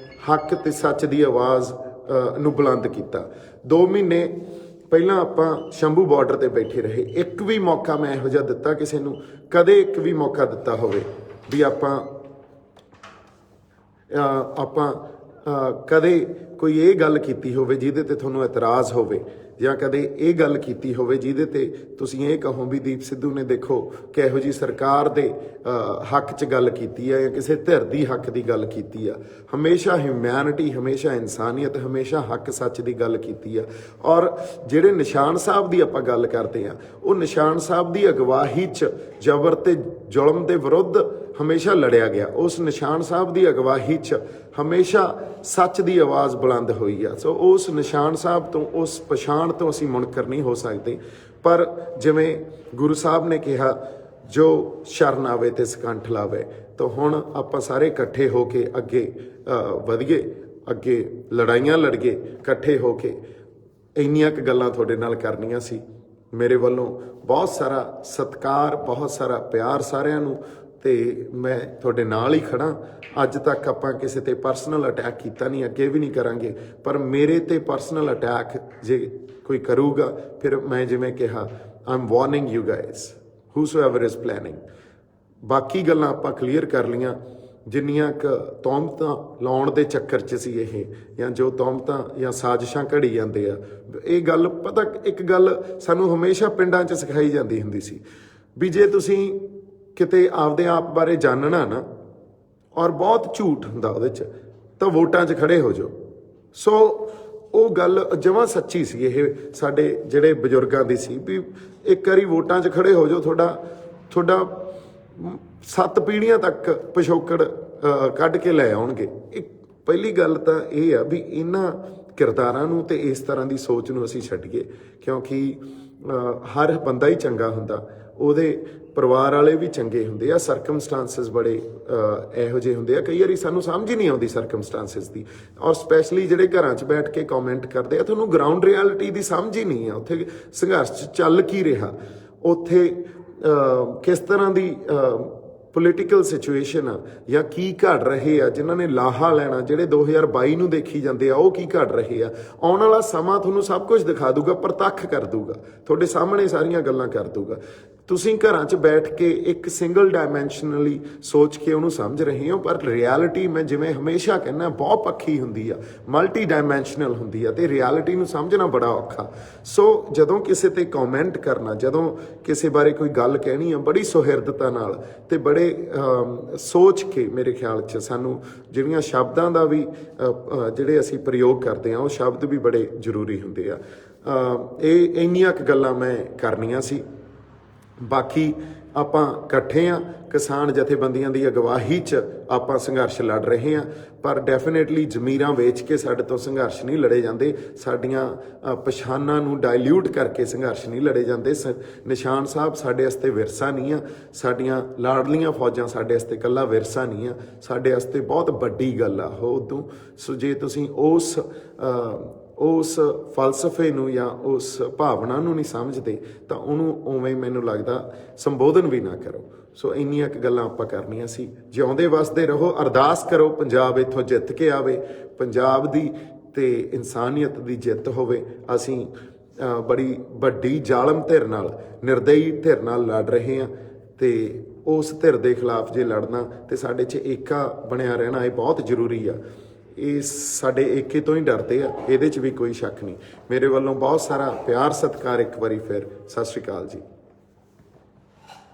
ਹੱਕ ਤੇ ਸੱਚ ਦੀ ਆਵਾਜ਼ ਨੂੰ ਬੁਲੰਦ ਕੀਤਾ। 2 ਮਹੀਨੇ ਪਹਿਲਾਂ ਆਪਾਂ ਸ਼ੰਭੂ ਬਾਰਡਰ ਤੇ ਬੈਠੇ ਰਹੇ, ਇੱਕ ਵੀ ਮੌਕਾ ਮੈਂ ਇਹੋ ਜਿਹਾ ਦਿੱਤਾ ਕਿਸੇ ਨੂੰ, ਕਦੇ ਇੱਕ ਵੀ ਮੌਕਾ ਦਿੱਤਾ ਹੋਵੇ ਵੀ ਆਪਾਂ ਕਦੇ ਕੋਈ ਇਹ ਗੱਲ ਕੀਤੀ ਹੋਵੇ ਜਿਹਦੇ ਤੇ ਤੁਹਾਨੂੰ ਇਤਰਾਜ਼ ਹੋਵੇ, ਜਾਂ ਕਦੇ ਇਹ ਗੱਲ ਕੀਤੀ ਹੋਵੇ ਜਿਹਦੇ ਤੇ ਤੁਸੀਂ ਇਹ ਕਹੋ ਵੀ ਦੀਪ ਸਿੱਧੂ ਨੇ ਦੇਖੋ ਕਿਹੋ ਜੀ ਸਰਕਾਰ ਦੇ ਹੱਕ 'ਚ ਗੱਲ ਕੀਤੀ ਹੈ, ਜਾਂ ਕਿਸੇ ਧਿਰ ਦੀ ਹੱਕ ਦੀ ਗੱਲ ਕੀਤੀ ਆ। ਹਮੇਸ਼ਾ ਹਿਊਮੈਨਿਟੀ, ਹਮੇਸ਼ਾ ਇਨਸਾਨੀਅਤ, ਹਮੇਸ਼ਾ ਹੱਕ ਸੱਚ ਦੀ ਗੱਲ ਕੀਤੀ ਆ। ਔਰ ਜਿਹੜੇ ਨਿਸ਼ਾਨ ਸਾਹਿਬ ਦੀ ਆਪਾਂ ਗੱਲ ਕਰਦੇ ਆ, ਉਹ ਨਿਸ਼ਾਨ ਸਾਹਿਬ ਦੀ ਅਗਵਾਈ 'ਚ ਜ਼ਬਰ ਤੇ ਜ਼ੁਲਮ ਦੇ ਵਿਰੁੱਧ ਹਮੇਸ਼ਾ ਲੜਿਆ ਗਿਆ। ਉਸ ਨਿਸ਼ਾਨ ਸਾਹਿਬ ਦੀ ਅਗਵਾਈ 'ਚ ਹਮੇਸ਼ਾ ਸੱਚ ਦੀ ਆਵਾਜ਼ ਬੁਲੰਦ ਹੋਈ ਆ। ਸੋ ਉਸ ਨਿਸ਼ਾਨ ਸਾਹਿਬ ਤੋਂ, ਉਸ ਪਛਾਣ ਤੋਂ ਅਸੀਂ ਮੁਨਕਰ ਨਹੀਂ ਹੋ ਸਕਦੇ। ਪਰ ਜਿਵੇਂ ਗੁਰੂ ਸਾਹਿਬ ਨੇ ਕਿਹਾ, ਜੋ ਸ਼ਰਨ ਆਵੇ ਤੇ ਸਕੰਠ ਲਾਵੇ, ਤਾਂ ਹੁਣ ਆਪਾਂ ਸਾਰੇ ਇਕੱਠੇ ਹੋ ਕੇ ਅੱਗੇ ਵਧੀਏ, ਅੱਗੇ ਲੜਾਈਆਂ ਲੜੀਏ, ਇਕੱਠੇ ਹੋ ਕੇ। ਇੰਨੀਆਂ ਕੁ ਗੱਲਾਂ ਤੁਹਾਡੇ ਨਾਲ ਕਰਨੀਆਂ ਸੀ। ਮੇਰੇ ਵੱਲੋਂ ਬਹੁਤ ਸਾਰਾ ਸਤਿਕਾਰ, ਬਹੁਤ ਸਾਰਾ ਪਿਆਰ ਸਾਰਿਆਂ ਨੂੰ, ਤੇ ਮੈਂ ਤੁਹਾਡੇ ਨਾਲ ਹੀ ਖੜਾ। ਅੱਜ ਤੱਕ ਆਪਾਂ ਕਿਸੇ ਤੇ ਪਰਸਨਲ ਅਟੈਕ ਕੀਤਾ ਨਹੀਂ, ਅੱਗੇ ਵੀ ਨਹੀਂ ਕਰਾਂਗੇ, ਪਰ ਮੇਰੇ ਤੇ ਪਰਸਨਲ ਅਟੈਕ ਜੇ ਕੋਈ ਕਰੂਗਾ ਫਿਰ ਮੈਂ ਜਿਵੇਂ ਕਿਹਾ, I am warning you guys whosoever is planning. ਬਾਕੀ ਗੱਲਾਂ ਆਪਾਂ ਕਲੀਅਰ ਕਰ ਲੀਆਂ। ਜਿੰਨੀਆਂ ਕੁ ਤੌਮਤਾਂ ਲਾਉਣ ਦੇ ਚੱਕਰ 'ਚ ਸੀ ਇਹ, ਜਾਂ ਜੋ ਤੌਮਤਾਂ ਜਾਂ ਸਾਜ਼ਿਸ਼ਾਂ ਘੜੀ ਜਾਂਦੇ ਆ, ਇਹ ਗੱਲ ਪਤਾ, ਇੱਕ ਗੱਲ ਸਾਨੂੰ ਹਮੇਸ਼ਾ ਪਿੰਡਾਂ 'ਚ ਸਿਖਾਈ ਜਾਂਦੀ ਹੁੰਦੀ ਸੀ ਵੀ ਜੇ ਤੁਸੀਂ ਕਿਤੇ ਆਪਦੇ ਆਪ ਬਾਰੇ ਜਾਣਨਾ ਨਾ, ਔਰ ਬਹੁਤ ਝੂਠ ਹੁੰਦਾ ਉਹਦੇ 'ਚ, ਤਾਂ ਵੋਟਾਂ 'ਚ ਖੜੇ ਹੋ ਜਾਓ। ਸੋ ਉਹ ਗੱਲ ਜਮਾਂ ਸੱਚੀ ਸੀ। ਇਹ ਸਾਡੇ ਜਿਹੜੇ ਬਜ਼ੁਰਗਾਂ ਦੀ ਸੀ ਵੀ ਇੱਕ ਵਾਰੀ ਵੋਟਾਂ 'ਚ ਖੜੇ ਹੋ ਜਾਓ, ਤੁਹਾਡਾ 7 ਪੀੜ੍ਹੀਆਂ ਤੱਕ ਪਿਛੋਕੜ ਕੱਢ ਕੇ ਲੈ ਆਉਣਗੇ। ਇੱਕ ਪਹਿਲੀ ਗੱਲ ਤਾਂ ਇਹ ਆ ਵੀ ਇਹਨਾਂ ਕਿਰਦਾਰਾਂ ਨੂੰ ਤੇ ਇਸ ਤਰ੍ਹਾਂ ਦੀ ਸੋਚ ਨੂੰ ਅਸੀਂ ਛੱਡੀਏ, ਕਿਉਂਕਿ ਹਰ ਬੰਦਾ ਹੀ ਚੰਗਾ ਹੁੰਦਾ, ਉਹਦੇ ਪਰਿਵਾਰ ਵਾਲੇ ਵੀ ਚੰਗੇ ਹੁੰਦੇ ਆ, ਸਰਕਮਸਟਾਂਸਿਸ ਬੜੇ ਇਹੋ ਜਿਹੇ ਹੁੰਦੇ ਆ, ਕਈ ਵਾਰੀ ਸਾਨੂੰ ਸਮਝ ਹੀ ਨਹੀਂ ਆਉਂਦੀ ਸਰਕਮਸਟਾਂਸਿਸ ਦੀ। ਔਰ ਸਪੈਸ਼ਲੀ ਜਿਹੜੇ ਘਰਾਂ 'ਚ ਬੈਠ ਕੇ ਕਮੈਂਟ ਕਰਦੇ ਆ, ਤੁਹਾਨੂੰ ਗਰਾਊਂਡ ਰਿਐਲਿਟੀ ਦੀ ਸਮਝ ਹੀ ਨਹੀਂ ਆ। ਉੱਥੇ ਸੰਘਰਸ਼ ਚੱਲ ਕੀ ਰਿਹਾ, ਉੱਥੇ ਕਿਸ ਤਰ੍ਹਾਂ ਦੀ ਪੋਲੀਟੀਕਲ ਸਿਚੁਏਸ਼ਨ ਆ, ਜਾਂ ਕੀ ਘੜ ਰਹੇ ਆ ਜਿਨ੍ਹਾਂ ਨੇ ਲਾਹਾ ਲੈਣਾ, ਜਿਹੜੇ 2022 ਨੂੰ ਦੇਖੀ ਜਾਂਦੇ ਆ, ਉਹ ਕੀ ਘੜ ਰਹੇ ਆ। ਆਉਣ ਵਾਲਾ ਸਮਾਂ ਤੁਹਾਨੂੰ ਸਭ ਕੁਝ ਦਿਖਾ ਦੂਗਾ, ਪ੍ਰਤੱਖ ਕਰ ਦੂਗਾ, ਤੁਹਾਡੇ ਸਾਹਮਣੇ ਸਾਰੀਆਂ ਗੱਲਾਂ ਕਰ ਦੂਗਾ। ਤੁਸੀਂ ਘਰਾਂ 'ਚ ਬੈਠ ਕੇ ਇੱਕ ਸਿੰਗਲ ਡਾਇਮੈਂਸ਼ਨਲੀ ਸੋਚ ਕੇ ਉਹਨੂੰ ਸਮਝ ਰਹੇ ਹੋ, ਪਰ ਰਿਐਲਿਟੀ ਮੈਂ ਜਿਵੇਂ ਹਮੇਸ਼ਾ ਕਹਿੰਦਾ ਬਹੁਤ ਪੱਖੀ ਹੁੰਦੀ ਆ, ਮਲਟੀ ਡਾਇਮੈਂਸ਼ਨਲ ਹੁੰਦੀ ਆ, ਤੇ ਰਿਐਲਿਟੀ ਨੂੰ ਸਮਝਣਾ ਬੜਾ ਔਖਾ। ਸੋ ਜਦੋਂ ਕਿਸੇ ਤੇ ਕਮੈਂਟ ਕਰਨਾ, ਜਦੋਂ ਕਿਸੇ ਬਾਰੇ ਕੋਈ ਗੱਲ ਕਹਿਣੀ ਆ, ਬੜੀ ਸੁਹਿਰਦਤਾ ਨਾਲ ਤੇ ਬੜੇ ਸੋਚ ਕੇ, ਮੇਰੇ ਖਿਆਲ 'ਚ ਸਾਨੂੰ ਜਿਹੜੀਆਂ ਸ਼ਬਦਾਂ ਦਾ ਵੀ ਜਿਹੜੇ ਅਸੀਂ ਪ੍ਰਯੋਗ ਕਰਦੇ ਹਾਂ, ਉਹ ਸ਼ਬਦ ਵੀ ਬੜੇ ਜ਼ਰੂਰੀ ਹੁੰਦੇ ਆ। ਇਹ ਇੰਨੀਆਂ ਕੁ ਗੱਲਾਂ ਮੈਂ ਕਰਨੀਆਂ ਸੀ। ਬਾਕੀ ਆਪਾਂ ਇਕੱਠੇ ਆ, ਕਿਸਾਨ ਜਥੇਬੰਦੀਆਂ ਦੀ ਅਗਵਾਈ 'ਚ ਆਪਾਂ ਸੰਘਰਸ਼ ਲੜ ਰਹੇ ਹਾਂ, ਪਰ ਡੈਫੀਨੇਟਲੀ ਜ਼ਮੀਰਾਂ ਵੇਚ ਕੇ ਸਾਡੇ ਤੋਂ ਸੰਘਰਸ਼ ਨਹੀਂ ਲੜੇ ਜਾਂਦੇ, ਸਾਡੀਆਂ ਪਛਾਣਾਂ ਨੂੰ ਡਾਇਲਿਊਟ ਕਰਕੇ ਸੰਘਰਸ਼ ਨਹੀਂ ਲੜੇ ਜਾਂਦੇ। ਨਿਸ਼ਾਨ ਸਾਹਿਬ ਸਾਡੇ ਵਾਸਤੇ ਵਿਰਸਾ ਨਹੀਂ ਆ, ਸਾਡੀਆਂ ਲਾਡਲੀਆਂ ਫੌਜਾਂ ਸਾਡੇ ਵਾਸਤੇ ਇਕੱਲਾ ਵਿਰਸਾ ਨਹੀਂ ਆ, ਸਾਡੇ ਵਾਸਤੇ ਬਹੁਤ ਵੱਡੀ ਗੱਲ ਆ ਉਹ ਉਦੋਂ। ਸੋ ਜੇ ਤੁਸੀਂ ਉਸ ਫਲਸਫੇ ਨੂੰ ਜਾਂ ਉਸ ਭਾਵਨਾ ਨੂੰ ਨਹੀਂ ਸਮਝਦੇ, ਤਾਂ ਉਹਨੂੰ ਉਵੇਂ ਮੈਨੂੰ ਲੱਗਦਾ ਸੰਬੋਧਨ ਵੀ ਨਾ ਕਰੋ। ਸੋ ਇੰਨੀਆਂ ਕੁ ਗੱਲਾਂ ਆਪਾਂ ਕਰਨੀਆਂ ਸੀ। ਜਿਉਂਦੇ ਵਸਦੇ ਰਹੋ, ਅਰਦਾਸ ਕਰੋ ਪੰਜਾਬ ਇੱਥੋਂ ਜਿੱਤ ਕੇ ਆਵੇ, ਪੰਜਾਬ ਦੀ ਤੇ ਇਨਸਾਨੀਅਤ ਦੀ ਜਿੱਤ ਹੋਵੇ। ਅਸੀਂ ਬੜੀ ਵੱਡੀ ਜ਼ਾਲਮ ਧਿਰ ਨਾਲ, ਨਿਰਦਈ ਧਿਰ ਨਾਲ ਲੜ ਰਹੇ ਹਾਂ, ਤੇ ਉਸ ਧਿਰ ਦੇ ਖਿਲਾਫ ਜੇ ਲੜਨਾ ਤੇ ਸਾਡੇ 'ਚ ਏਕਾ ਬਣਿਆ ਰਹਿਣਾ ਇਹ ਬਹੁਤ ਜ਼ਰੂਰੀ ਆ। ਇਹ ਸਾਡੇ ਏਕੇ ਤੋਂ ਹੀ ਡਰਦੇ ਆ, ਇਹਦੇ 'ਚ ਵੀ ਕੋਈ ਸ਼ੱਕ ਨਹੀਂ। ਮੇਰੇ ਵੱਲੋਂ ਬਹੁਤ ਸਾਰਾ ਪਿਆਰ ਸਤਿਕਾਰ ਇੱਕ ਵਾਰੀ ਫਿਰ। ਸਤਿ ਸ਼੍ਰੀ ਅਕਾਲ ਜੀ।